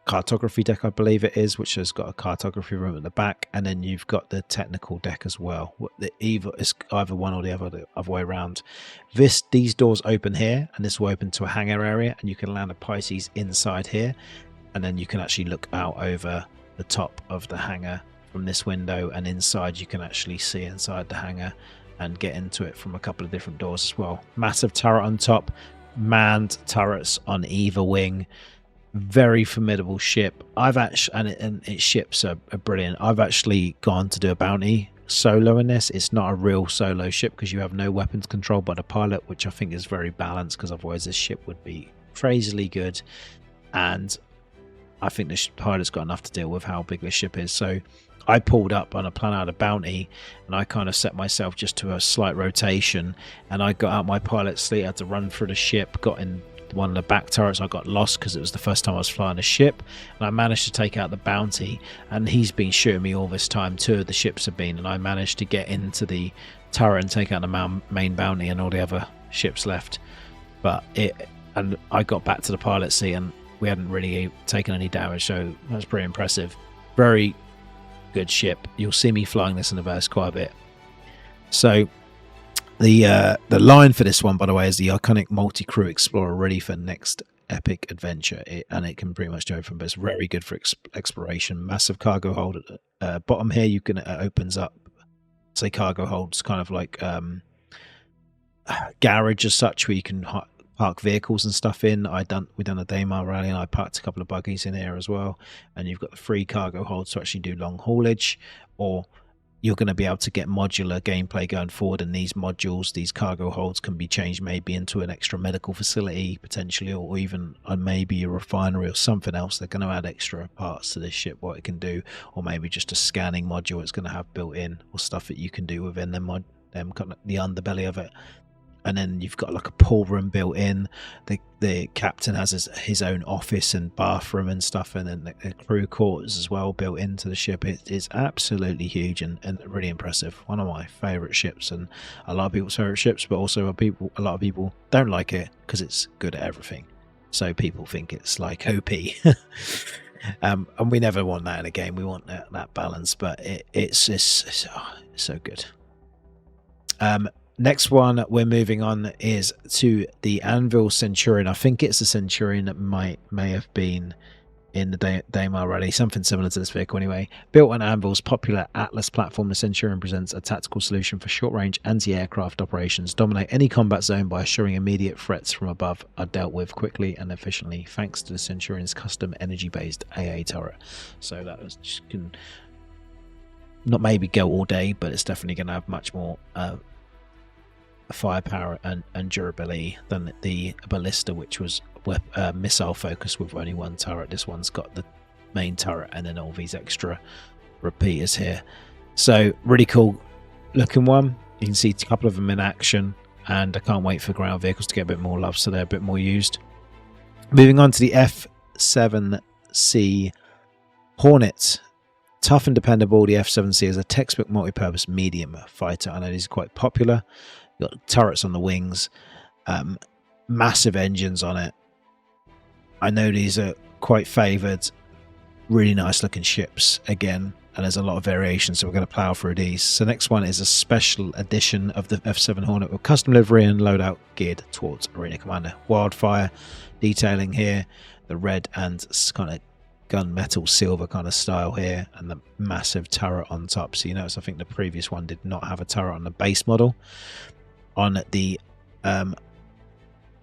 Cartography deck, I believe it is, which has got a cartography room at the back. And then you've got the technical deck as well. It's either one or the other way around. These doors open here, and this will open to a hangar area, and you can land a Pisces inside here. And then you can actually look out over the top of the hangar from this window, and inside you can actually see inside the hangar and get into it from a couple of different doors as well. Massive turret on top, manned turrets on either wing. Very formidable ship. And its ships are brilliant. I've actually gone to do a bounty solo in this. It's not a real solo ship because you have no weapons control by the pilot, which I think is very balanced, because otherwise this ship would be crazily good, and I think the pilot's got enough to deal with how big this ship is. So I pulled up on a plan out of bounty, and I kind of set myself just to a slight rotation, and I got out my pilot seat, had to run through the ship, got in one of the back turrets. I got lost because it was the first time I was flying a ship, and I managed to take out the bounty, and he's been shooting me all this time. 2 of the ships have been, and I managed to get into the turret and take out the main bounty and all the other ships left. And I got back to the pilot seat, and we hadn't really taken any damage, so that was pretty impressive. Very good ship. You'll see me flying this in the verse quite a bit. So the line for this one, by the way, is the iconic multi-crew explorer, ready for next epic adventure. And it can pretty much do everything, but it's very good for exploration. Massive cargo hold at the bottom here. You can opens up, say, cargo holds kind of like garage as such, where you can park vehicles and stuff in. We done a Daymar rally, and I parked a couple of buggies in here as well. And you've got the 3 cargo holds to actually do long haulage, or you're going to be able to get modular gameplay going forward, and these modules, these cargo holds, can be changed maybe into an extra medical facility potentially, or even maybe a refinery or something else. They're going to add extra parts to this ship, what it can do, or maybe just a scanning module it's going to have built in, or stuff that you can do within the underbelly of it. And then you've got like a pool room built in. The captain has his own office and bathroom and stuff, and then the crew quarters as well built into the ship. It is absolutely huge and really impressive. One of my favourite ships, and a lot of people's favourite ships, but also a lot of people don't like it because it's good at everything. So people think it's like OP. And we never want that in a game. We want that balance, but it's so good. Next one we're moving on is to the Anvil Centurion. I think it's the Centurion that may have been in the Daymar rally, something similar to this vehicle anyway. Built on Anvil's popular Atlas platform, the Centurion presents a tactical solution for short-range anti-aircraft operations. Dominate any combat zone by assuring immediate threats from above are dealt with quickly and efficiently, thanks to the Centurion's custom energy-based AA turret. So that can not maybe go all day, but it's definitely going to have much more firepower and durability than the ballista, which was missile focused with only 1 turret. This one's got the main turret and then all these extra repeaters here. So really cool looking one. You can see a couple of them in action, and I can't wait for ground vehicles to get a bit more love, so they're a bit more used. Moving on to the F7C Hornet. Tough and dependable, the F7C is a textbook multi-purpose medium fighter. I know these are quite popular. You've got turrets on the wings, Massive engines on it. I know these are quite favoured, really nice looking ships again, and there's a lot of variation, so we're going to plough through these. So next one is a special edition of the F7 Hornet with custom livery and loadout geared towards Arena Commander. Wildfire detailing here, the red and kind of gunmetal silver kind of style here, and the massive turret on top. So you notice I think the previous one did not have a turret on the base model. On the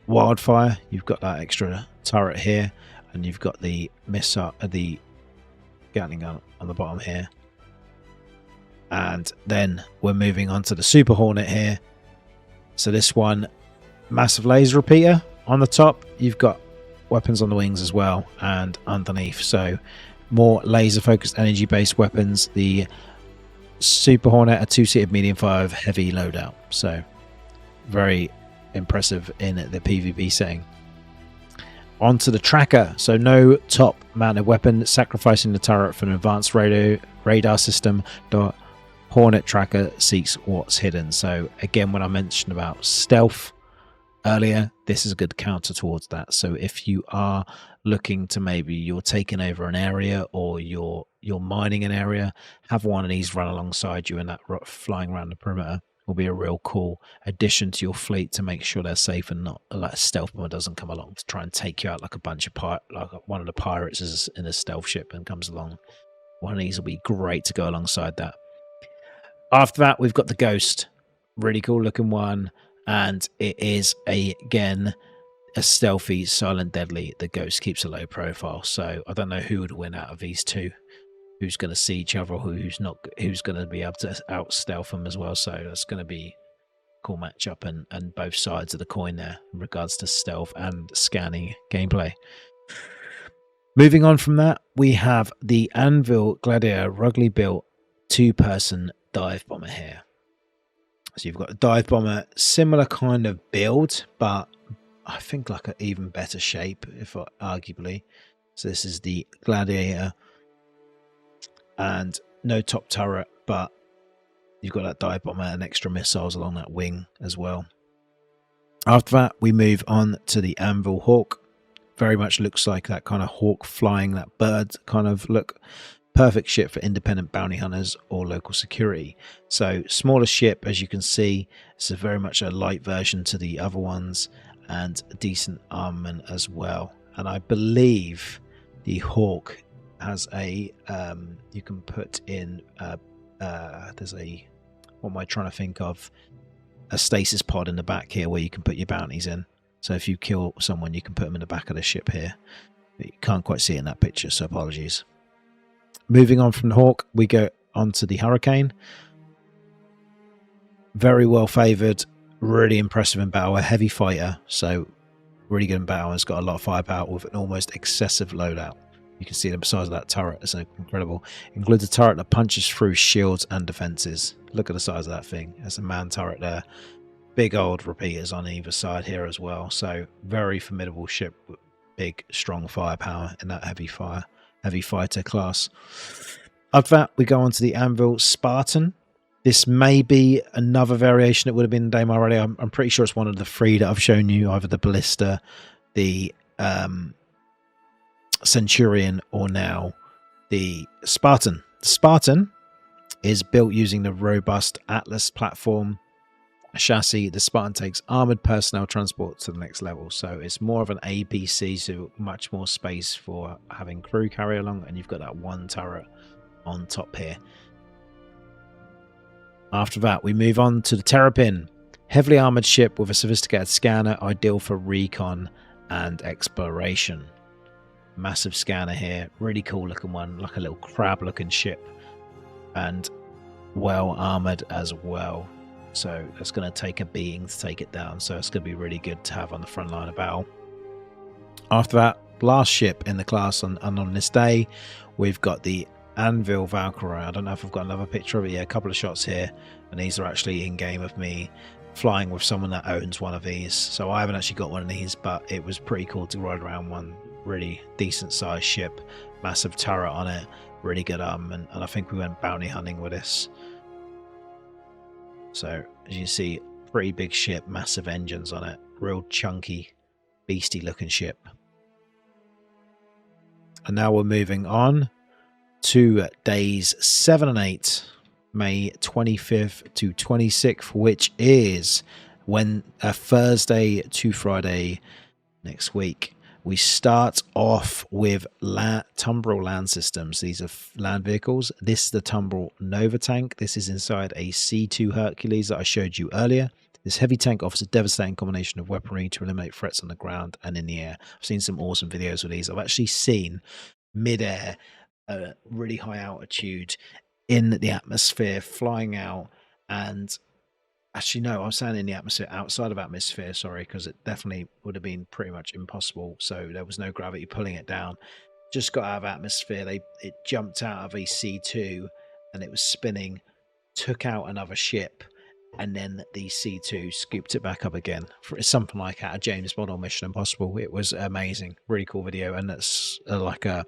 Wildfire, you've got that extra turret here, and you've got the missile, the Gatling gun on the bottom here. And then we're moving on to the Super Hornet here. So this one, massive laser repeater on the top. You've got weapons on the wings as well and underneath, so more laser focused energy based weapons. The Super Hornet, a two-seated medium fire heavy loadout, so very impressive in the PvP setting. Onto the tracker, so no top mounted weapon, sacrificing the turret for an advanced radar system. The Hornet tracker seeks what's hidden. So again, when I mentioned about stealth earlier, this is a good counter towards that. So if you are looking to, maybe you're taking over an area or you're mining an area, have one of these run alongside you, and that flying around the perimeter will be a real cool addition to your fleet to make sure they're safe, and not like a stealth bomber doesn't come along to try and take you out like a bunch of like one of the pirates is in a stealth ship and comes along. One of these will be great to go alongside that. After that, we've got the Ghost, really cool looking one, and it is again a stealthy, silent, deadly. The Ghost keeps a low profile, so I don't know who would win out of these two. Who's going to see each other, who's not, who's going to be able to out stealth them as well. So that's going to be a cool matchup, and both sides of the coin there in regards to stealth and scanning gameplay. Moving on from that, we have the Anvil Gladiator ruggedly built two-person dive bomber here. So you've got a dive bomber, similar kind of build, but I think like an even better shape, if arguably. So this is the Gladiator, and no top turret, but you've got that dive bomber and extra missiles along that wing as well. After that, we move on to the Anvil Hawk. Very much looks like that kind of hawk flying, that bird kind of look. Perfect ship for independent bounty hunters or local security. So smaller ship, as you can see. It's a very much a light version to the other ones, and a decent armament as well. And I believe the Hawk has a you can put in there's a, what am I trying to think of, a stasis pod in the back here where you can put your bounties in. So if you kill someone, you can put them in the back of the ship here. But you can't quite see it in that picture, so apologies. Moving on from the Hawk, we go on to the Hurricane. Very well favoured, really impressive in battle, a heavy fighter, so really good in battle, and it's got a lot of firepower with an almost excessive loadout. You can see the size of that turret, it's incredible. Includes a turret that punches through shields and defences. Look at the size of that thing. There's a man turret there. Big old repeaters on either side here as well. So very formidable ship with big, strong firepower in that heavy fighter class. After that, we go on to the Anvil Spartan. This may be another variation that would have been in the game already. I'm pretty sure it's one of the three that I've shown you, either the Ballista, the Centurion, or now the Spartan. The Spartan is built using the robust Atlas platform chassis. The Spartan takes armored personnel transport to the next level, so it's more of an APC, so much more space for having crew carry along, and you've got that one turret on top here. After that, we move on to the Terrapin, heavily armored ship with a sophisticated scanner, ideal for recon and exploration. Massive scanner here, really cool looking one, like a little crab looking ship, and well armored as well. So it's going to take a beating to take it down, so it's going to be really good to have on the front line of battle. After that, last ship in the class on this day, we've got the Anvil Valkyrie. I don't know if I've got another picture of it. Yeah, a couple of shots here, and these are actually in game of me flying with someone that owns one of these. So I haven't actually got one of these, but it was pretty cool to ride around one. Really decent sized ship, massive turret on it, really good armament, and I think we went bounty hunting with this. So as you see, pretty big ship, massive engines on it, real chunky, beastie looking ship. And now we're moving on to days 7 and 8, May 25th to 26th, which is Thursday to Friday next week. We start off with Tumbril land systems. These are land vehicles. This is the Tumbril Nova tank. This is inside a C2 Hercules that I showed you earlier. This heavy tank offers a devastating combination of weaponry to eliminate threats on the ground and in the air. I've seen some awesome videos with these. I've actually seen mid-air, really high altitude in the atmosphere, flying out, and actually no, I was saying in the atmosphere, outside of atmosphere, sorry, because it definitely would have been pretty much impossible. So there was no gravity pulling it down. Just got out of atmosphere. It jumped out of a C2 and it was spinning, took out another ship, and then the C2 scooped it back up again. For something like a James Bond or Mission Impossible. It was amazing, really cool video, and that's like a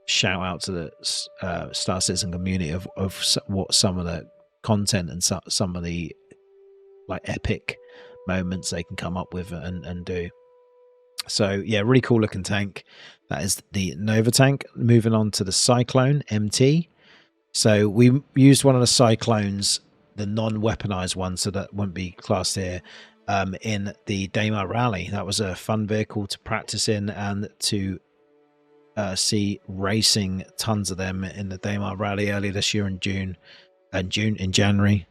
shout out to the Star Citizen community of what some of the content and some of the like epic moments they can come up with and do. So yeah, really cool looking tank. That is the Nova tank. Moving on to the Cyclone MT. So we used one of the Cyclones, the non-weaponized one, so that wouldn't be classed here, in the Daymar Rally. That was a fun vehicle to practice in and to see racing tons of them in the Daymar Rally earlier this year in January.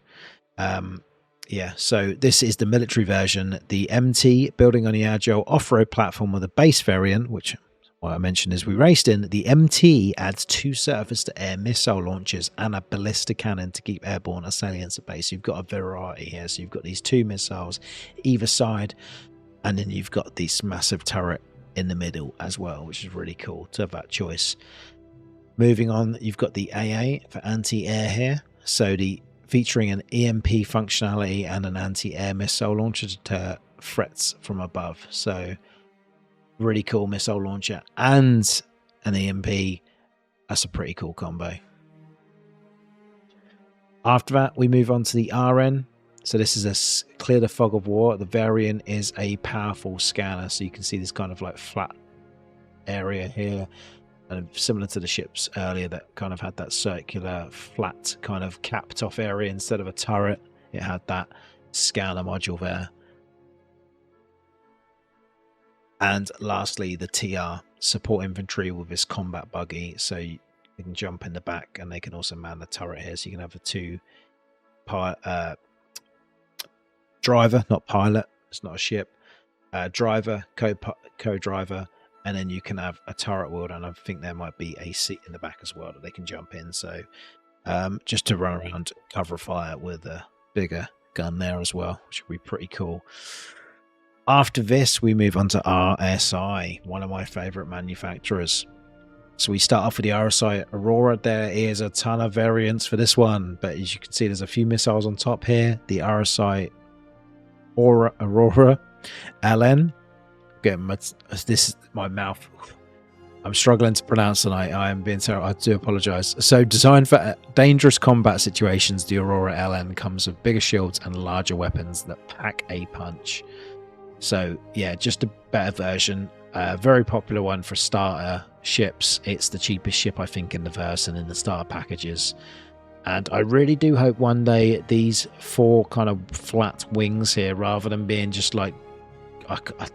Yeah, so this is the military version, the MT, building on the Agile off-road platform with a base variant, which what I mentioned is we raced in. The MT adds 2 surface-to-air missile launchers and a ballistic cannon to keep airborne assailants at base. You've got a variety here. So you've got these 2 missiles either side, and then you've got this massive turret in the middle as well, which is really cool to have that choice. Moving on, you've got the AA for anti-air here. So featuring an EMP functionality and an anti-air missile launcher to deter threats from above. So really cool missile launcher and an EMP. That's a pretty cool combo. After that, we move on to the RN. So this is a Clear the Fog of War. The variant is a powerful scanner. So you can see this kind of like flat area here. And similar to the ships earlier that kind of had that circular, flat, kind of capped off area instead of a turret. It had that scanner module there. And lastly, the TR, support infantry with this combat buggy. So you can jump in the back and they can also man the turret here. So you can have the 2 driver, not pilot, it's not a ship, driver, co-driver, and then you can have a turret wielder, and I think there might be a seat in the back as well that they can jump in. So just to run around, cover fire with a bigger gun there as well, which would be pretty cool. After this, we move on to RSI, one of my favorite manufacturers. So we start off with the RSI Aurora. There is a ton of variants for this one, but as you can see, there's a few missiles on top here. The RSI Aurora LN. This is my mouth. I'm struggling to pronounce tonight. I am being terrible. I do apologize. So designed for dangerous combat situations, the Aurora LN comes with bigger shields and larger weapons that pack a punch. So yeah, just a better version. Very popular one for starter ships. It's the cheapest ship, I think, in the verse and in the starter packages. And I really do hope one day these 4 kind of flat wings here, rather than being just like,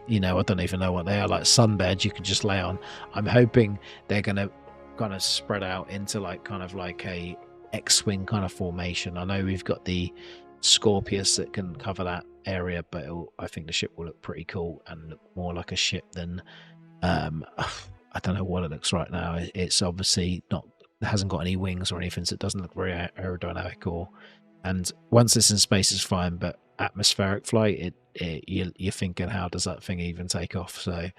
you know, I don't even know what they are, like sunbeds you could just lay on. I'm hoping they're going to kind of spread out into like kind of like a X-wing kind of formation. I know we've got the Scorpius that can cover that area, but I think the ship will look pretty cool and look more like a ship than I don't know what it looks right now. It's obviously not, it hasn't got any wings or anything, so it doesn't look very aerodynamic. And once it's in space is fine, but atmospheric flight, you're thinking, how does that thing even take off? So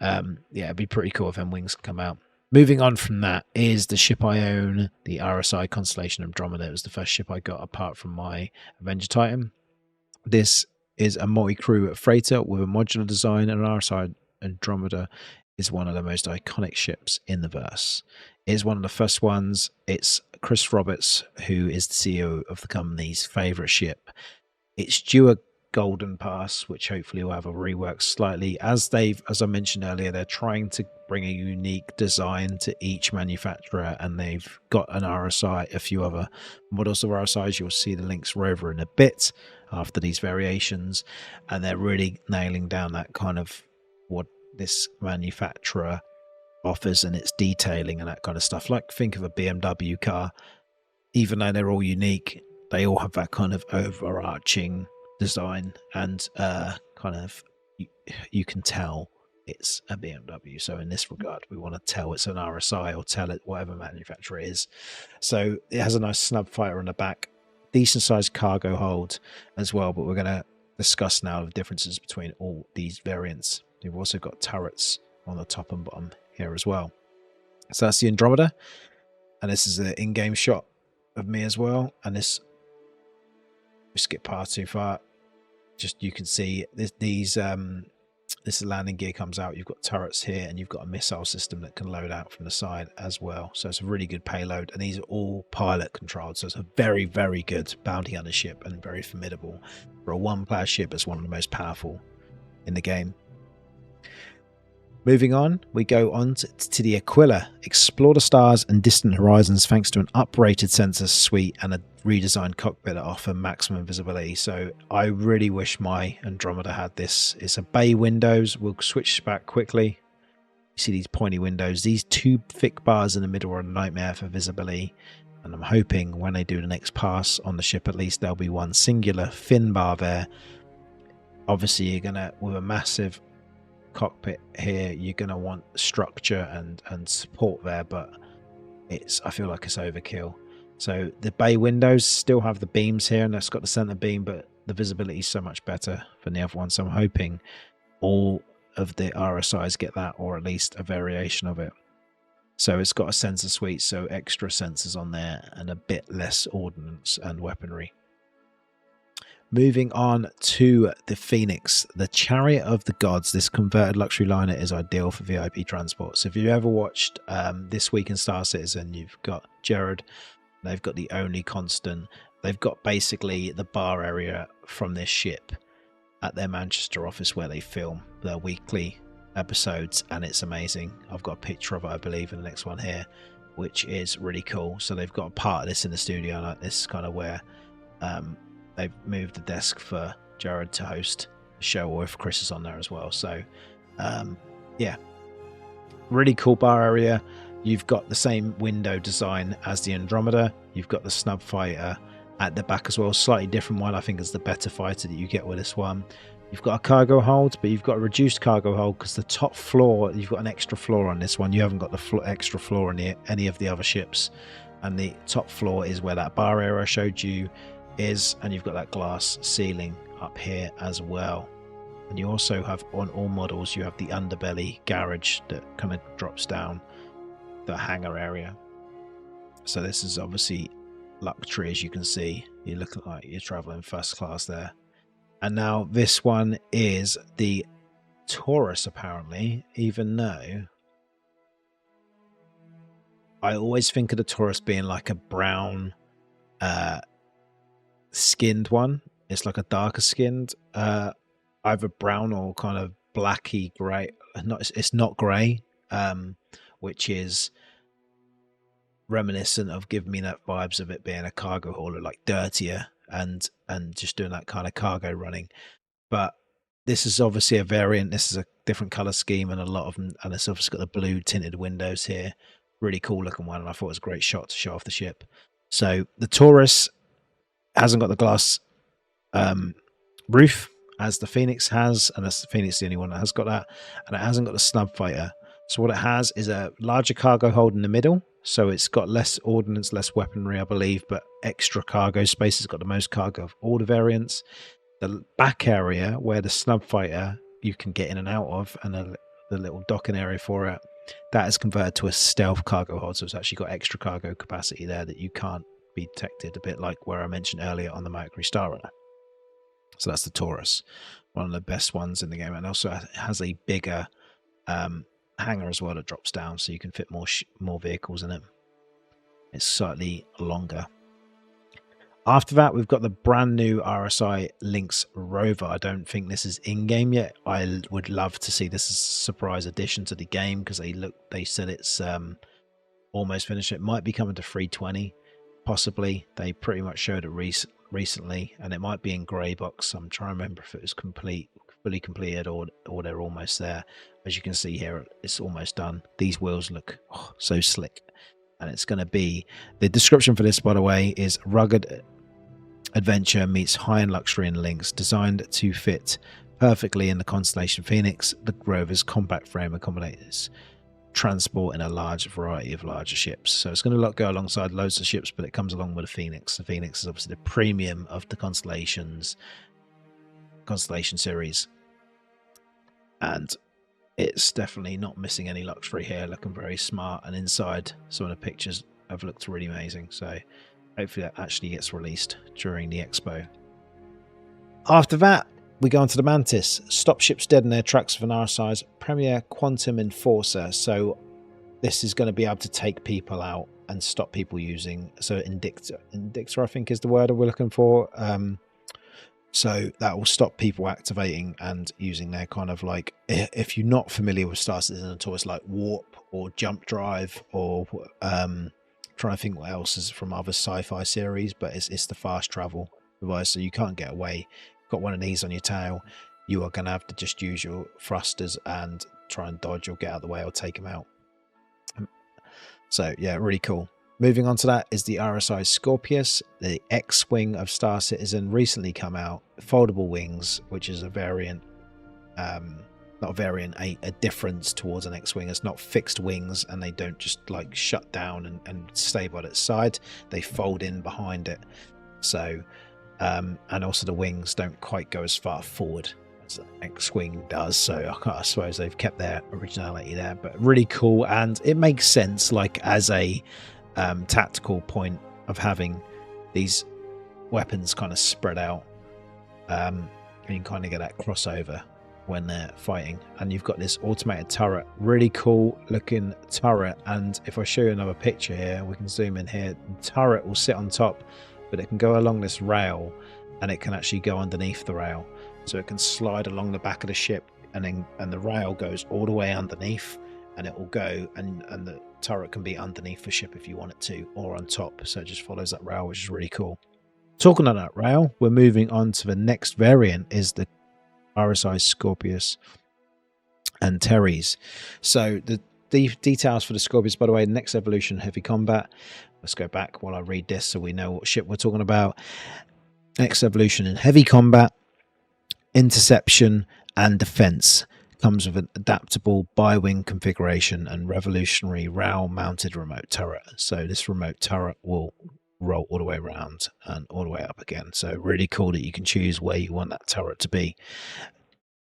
yeah, it'd be pretty cool if them wings come out. Moving on from that is the ship I own, the RSI Constellation Andromeda. It was the first ship I got apart from my Avenger Titan. This is a multi-crew freighter with a modular design, and RSI Andromeda is one of the most iconic ships in the verse. It is one of the first ones. It's Chris Roberts, who is the CEO of the company's favourite ship. It's due a Golden Pass, which hopefully will have a rework slightly. As I mentioned earlier, they're trying to bring a unique design to each manufacturer, and they've got an RSI, a few other models of RSIs. You'll see the links over in a bit after these variations, and they're really nailing down that kind of what this manufacturer offers and its detailing and that kind of stuff. Like, think of a BMW car. Even though they're all unique, they all have that kind of overarching design, and kind of you can tell it's a BMW. So in this regard, we want to tell it's an RSI, or tell it whatever manufacturer it is. So it has a nice snub fighter on the back, decent sized cargo hold as well. But we're going to discuss now the differences between all these variants. We've also got turrets on the top and bottom here as well. So that's the Andromeda, and this is an in-game shot of me as well. And this, we skip past too far, just you can see this landing gear comes out. You've got turrets here, and you've got a missile system that can load out from the side as well. So it's a really good payload, and these are all pilot controlled. So it's a very, very good bounty hunter ship, and very formidable for a one-player ship. It's one of the most powerful in the game. Moving on, we go on to the Aquila. Explore the stars and distant horizons thanks to an uprated sensor suite and a redesigned cockpit that offer maximum visibility. So I really wish my Andromeda had this. It's a bay windows. We'll switch back quickly. You see these pointy windows. These two thick bars in the middle are a nightmare for visibility. And I'm hoping when they do the next pass on the ship, at least there'll be one singular fin bar there. Obviously, you're going to, with a massive cockpit here, you're going to want structure and support there, but I feel like it's overkill. So the bay windows still have the beams here, and that's got the center beam, but the visibility is so much better than the other one. So I'm hoping all of the RSIs get that, or at least a variation of it. So it's got a sensor suite, so extra sensors on there and a bit less ordnance and weaponry. Moving on to the Phoenix, the Chariot of the Gods. This converted luxury liner is ideal for VIP transport. So if you've ever watched This Week in Star Citizen, you've got Jared. They've got the only constant. They've got basically the bar area from this ship at their Manchester office where they film their weekly episodes, and it's amazing. I've got a picture of it, I believe, in the next one here, which is really cool. So they've got a part of this in the studio, like this kind of where they've moved the desk for Jared to host the show, or if Chris is on there as well. So yeah, really cool bar area. You've got the same window design as the Andromeda. You've got the snub fighter at the back as well, slightly different one. I think is the better fighter that you get with this one. You've got a cargo hold, but you've got a reduced cargo hold because the top floor, you've got an extra floor on this one. You haven't got the extra floor on any of the other ships, and the top floor is where that bar area I showed you is, and you've got that glass ceiling up here as well. And you also have, on all models, you have the underbelly garage that kind of drops down the hangar area. So this is obviously luxury, as you can see. You look like you're traveling first class there. And now this one is the Taurus, apparently, even though I always think of the Taurus being like a brown skinned one. It's like a darker skinned, either brown or kind of blacky grey. It's not grey, which is reminiscent of giving me that vibes of it being a cargo hauler, like dirtier and just doing that kind of cargo running. But this is obviously a variant. This is a different color scheme, and a lot of them, and it's obviously got the blue tinted windows here. Really cool looking one, and I thought it was a great shot to show off the ship. So the Taurus hasn't got the glass roof as the Phoenix has, and the Phoenix is the only one that has got that, and it hasn't got the snub fighter. So what it has is a larger cargo hold in the middle, so it's got less ordnance, less weaponry, I believe, but extra cargo space. It's got the most cargo of all the variants. The back area where the snub fighter you can get in and out of, and the little docking area for it, that is converted to a stealth cargo hold, so it's actually got extra cargo capacity there that you can't be detected, a bit like where I mentioned earlier on the Mercury Star Runner. So that's the Taurus, one of the best ones in the game, and also has a bigger hangar as well that drops down, so you can fit more vehicles in it. It's slightly longer. After that, we've got the brand new RSI Lynx rover. I don't think this is in-game yet. I would love to see this as a surprise addition to the game, because they said it's almost finished. It might be coming to 320, possibly. They pretty much showed it recently, and it might be in grey box. I'm trying to remember if it was fully completed, or they're almost there. As you can see here, it's almost done. These wheels look so slick. And it's going to be, the description for this, by the way, is rugged adventure meets high-end luxury in Lynx, designed to fit perfectly in the constellation Phoenix. The rover's compact frame accommodates transport in a large variety of larger ships. So it's going to go alongside loads of ships, but it comes along with the Phoenix. The Phoenix is obviously the premium of the constellation series, and it's definitely not missing any luxury here, looking very smart, and inside some of the pictures have looked really amazing. So hopefully that actually gets released during the Expo. After that, we go on to the Mantis. Stop ships dead in their tracks with an RSI's Premier Quantum Enforcer. So this is going to be able to take people out and stop people using, so Indictor I think is the word we're looking for. So that will stop people activating and using their kind of like, if you're not familiar with Star Citizen at all, it's like warp or jump drive, or trying to think what else is from other sci-fi series, but it's the fast travel device, so you can't get away. You've got one of these on your tail, you are going to have to just use your thrusters and try and dodge or get out of the way or take them out. So yeah, really cool. Moving on to that is the RSI Scorpius, the X-Wing of Star Citizen, recently come out. Foldable wings, which is a variant, not a variant, a difference towards an X-Wing. It's not fixed wings, and they don't just like shut down and stay by its side. They fold in behind it. So, and also the wings don't quite go as far forward as an X-Wing does. So I suppose they've kept their originality there, but really cool. And it makes sense, like as a tactical point of having these weapons kind of spread out, and you can kind of get that crossover when they're fighting. And you've got this automated turret, really cool looking turret. And if I show you another picture here, we can zoom in here, the turret will sit on top, but it can go along this rail, and it can actually go underneath the rail, so it can slide along the back of the ship, and the rail goes all the way underneath, and it will go, and the turret can be underneath the ship if you want it to, or on top. So it just follows that rail, which is really cool. Talking on that rail, we're moving on to the next variant, is the RSI Scorpius Antares. So the details for the Scorpius, by the way, next evolution, heavy combat. Let's go back while I read this so we know what ship we're talking about. Next evolution in heavy combat, interception and defense. Comes with an adaptable bi-wing configuration and revolutionary rail-mounted remote turret. So this remote turret will roll all the way around and all the way up again. So really cool that you can choose where you want that turret to be.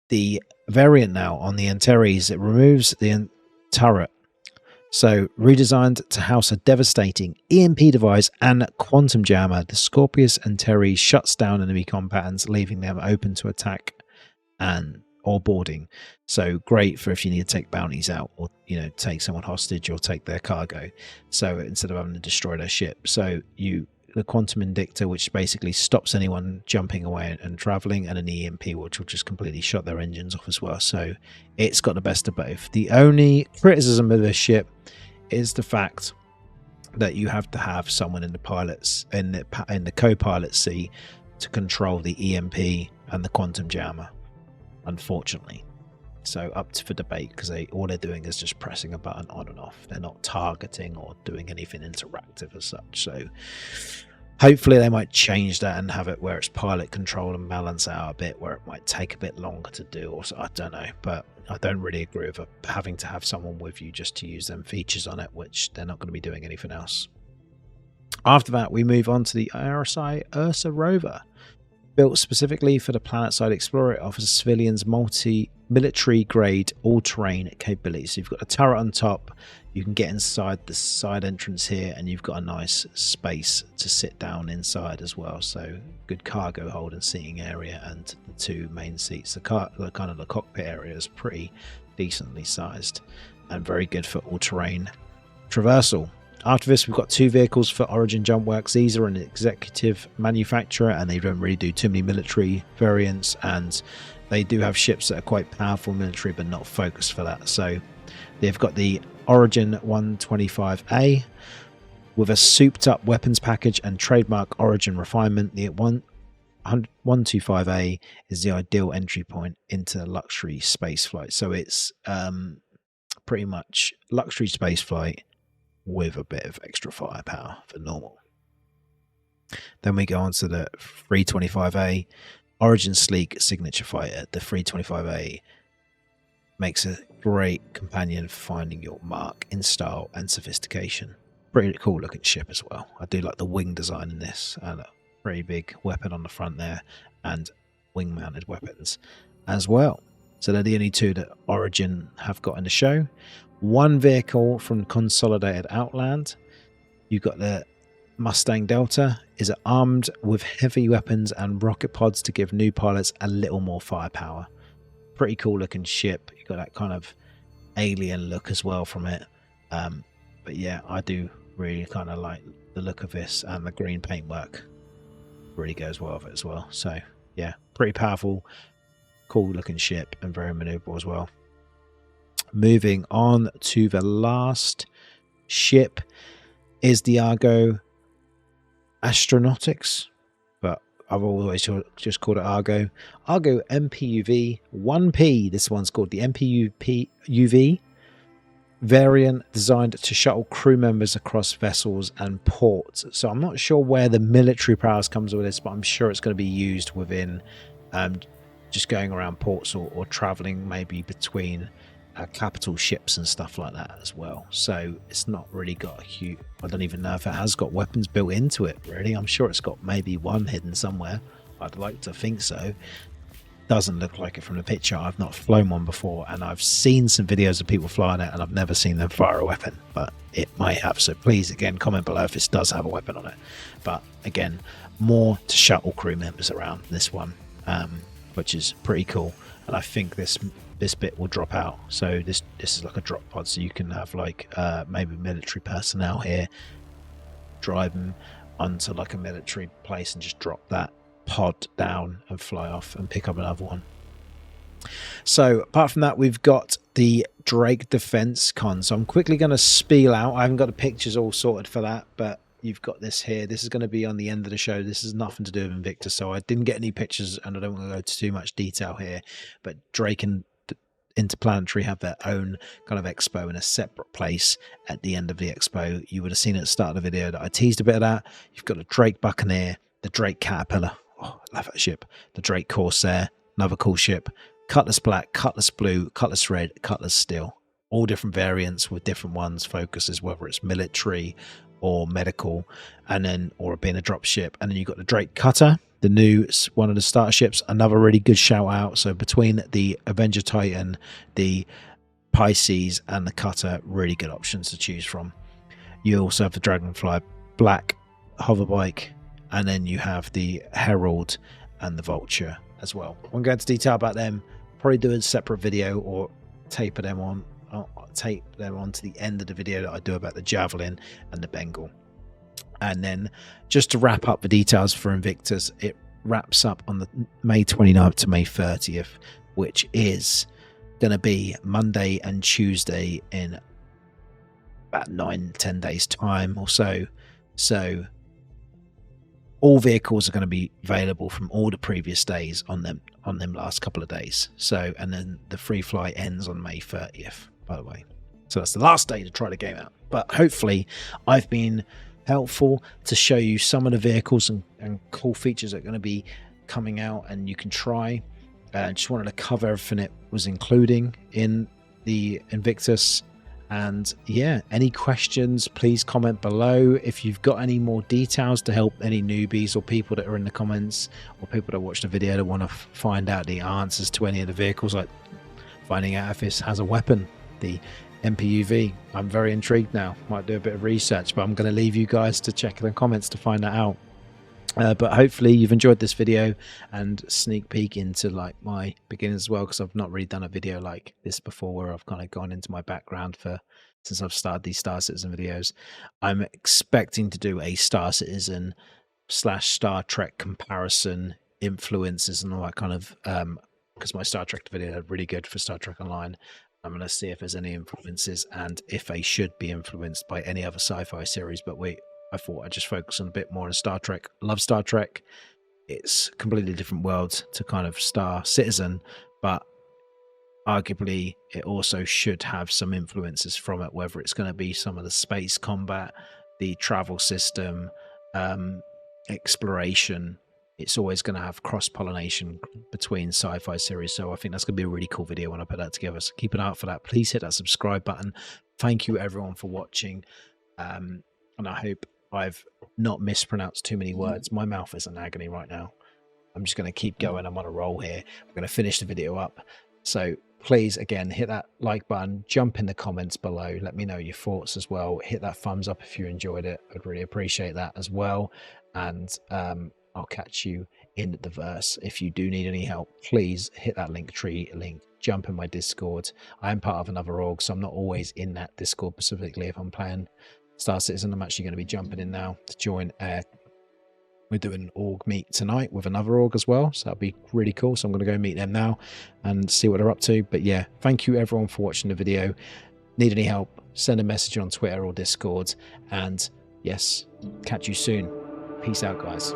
The variant now on the Antares, it removes the turret. So redesigned to house a devastating EMP device and quantum jammer, the Scorpius Antares shuts down enemy combatants, leaving them open to attack or boarding. So great for if you need to take bounties out, or take someone hostage, or take their cargo. So instead of having to destroy their ship, so the quantum indictor, which basically stops anyone jumping away and traveling, and an EMP, which will just completely shut their engines off as well. So it's got the best of both. The only criticism of this ship is the fact that you have to have someone in the pilots in the co-pilot seat to control the EMP and the quantum jammer, unfortunately. So up for debate, because all they're doing is just pressing a button on and off. They're not targeting or doing anything interactive as such. So hopefully they might change that and have it where it's pilot control and balance out a bit, where it might take a bit longer to do, or I don't know. But I don't really agree with having to have someone with you just to use them features on it, which they're not going to be doing anything else. After that, we move on to the RSI Ursa rover. Built specifically for the planetside explorer, it offers civilians military grade all-terrain capabilities. So you've got a turret on top, you can get inside the side entrance here, and you've got a nice space to sit down inside as well. So good cargo hold and seating area, and the two main seats. The cockpit area is pretty decently sized and very good for all-terrain traversal. After this, we've got 2 vehicles for Origin Jumpworks. These are an executive manufacturer, and they don't really do too many military variants, and they do have ships that are quite powerful military but not focused for that. So they've got the Origin 125A with a souped up weapons package and trademark Origin refinement. The 125A is the ideal entry point into luxury spaceflight. So it's pretty much luxury spaceflight with a bit of extra firepower for normal. Then we go on to the 325A, Origin Sleek Signature Fighter. The 325A makes a great companion for finding your mark in style and sophistication. Pretty cool looking ship as well. I do like the wing design in this, and a pretty big weapon on the front there, and wing mounted weapons as well. So they're the only 2 that Origin have got in the show. 1 vehicle from Consolidated Outland. You've got the Mustang Delta. Is armed with heavy weapons and rocket pods to give new pilots a little more firepower. Pretty cool looking ship. You've got that kind of alien look as well from it. But yeah, I do really kind of like the look of this, and the green paintwork really goes well with it as well. So yeah, pretty powerful, cool looking ship, and very maneuverable as well. Moving on to the last ship is the Argo Astronautics, but I've always just called it Argo. Argo MPUV 1P. This one's called the MPUV variant, designed to shuttle crew members across vessels and ports. So I'm not sure where the military powers comes with this, but I'm sure it's going to be used within just going around ports or traveling maybe between capital ships and stuff like that as well. So it's not really got a huge, I don't even know if it has got weapons built into it really. I'm sure it's got maybe one hidden somewhere. I'd like to think so. Doesn't look like it from the picture. I've not flown one before, and I've seen some videos of people flying it, and I've never seen them fire a weapon, but it might have. So please, again, comment below if this does have a weapon on it. But again, more to shuttle crew members around this one, which is pretty cool. And I think this bit will drop out. So this is like a drop pod, so you can have like maybe military personnel here driving onto like a military place and just drop that pod down and fly off and pick up another one. So apart from that, we've got the Drake Defensecon. So I'm quickly going to spiel out. I haven't got the pictures all sorted for that, but you've got this here. This is going to be on the end of the show. This has nothing to do with Invictus, so I didn't get any pictures, and I don't want to go into too much detail here. But Drake and Interplanetary have their own kind of expo in a separate place at the end of the expo. You would have seen at the start of the video that I teased a bit of that. You've got the Drake Buccaneer, the Drake Caterpillar. Oh, I love that ship. The Drake Corsair, another cool ship. Cutlass Black, Cutlass Blue, Cutlass Red, Cutlass Steel. All different variants with different ones focuses, whether it's military or medical, and then or being a drop ship. And then you've got the Drake Cutter, the new one of the starter ships, another really good shout out. So between the Avenger Titan, the Pisces, and the Cutter, really good options to choose from. You also have the Dragonfly Black hoverbike, and then you have the Herald and the Vulture as well. I won't go into detail about them. Probably do a separate video or tape them on to the end of the video that I do about the Javelin and the Bengal. And then just to wrap up the details for Invictus, it wraps up on the May 29th to May 30th, which is going to be Monday and Tuesday in about 9-10 days time or so. So all vehicles are going to be available from all the previous days on them last couple of days. So, and then the free fly ends on May 30th, by the way. So that's the last day to try the game out. But hopefully I've been helpful to show you some of the vehicles and cool features that are going to be coming out and you can try. Just wanted to cover everything it was including in the Invictus. And yeah, any questions, please comment below. If you've got any more details to help any newbies or people that are in the comments or people that watch the video that want to find out the answers to any of the vehicles, like finding out if this has a weapon, the MPUV. I'm very intrigued now. Might do a bit of research, but I'm going to leave you guys to check the comments to find that out. But hopefully you've enjoyed this video and sneak peek into like my beginnings as well, because I've not really done a video like this before where I've kind of gone into my background since I've started these Star Citizen videos. I'm expecting to do a Star Citizen / Star Trek comparison, influences and all that kind of, because my Star Trek video are really good for Star Trek Online. I'm going to see if there's any influences and if they should be influenced by any other sci-fi series. But I thought I'd just focus on a bit more on Star Trek. I love Star Trek. It's a completely different world to kind of Star Citizen, but arguably it also should have some influences from it, whether it's going to be some of the space combat, the travel system, exploration. It's always going to have cross-pollination between sci-fi series. So I think that's going to be a really cool video when I put that together. So keep an eye out for that. Please hit that subscribe button. Thank you everyone for watching. And I hope I've not mispronounced too many words. My mouth is in agony right now. I'm just going to keep going. I'm on a roll here. I'm going to finish the video up. So please, again, hit that like button, jump in the comments below. Let me know your thoughts as well. Hit that thumbs up if you enjoyed it. I'd really appreciate that as well. And I'll catch you in the verse. If you do need any help, please hit that Linktree link. Jump in my Discord. I am part of another org, so I'm not always in that Discord specifically if I'm playing Star Citizen. I'm actually going to be jumping in now to join. We're doing an org meet tonight with another org as well, so that'll be really cool. So I'm going to go meet them now and see what they're up to. But yeah, thank you everyone for watching the video. Need any help, send a message on Twitter or Discord, and yes, catch you soon. Peace out, guys.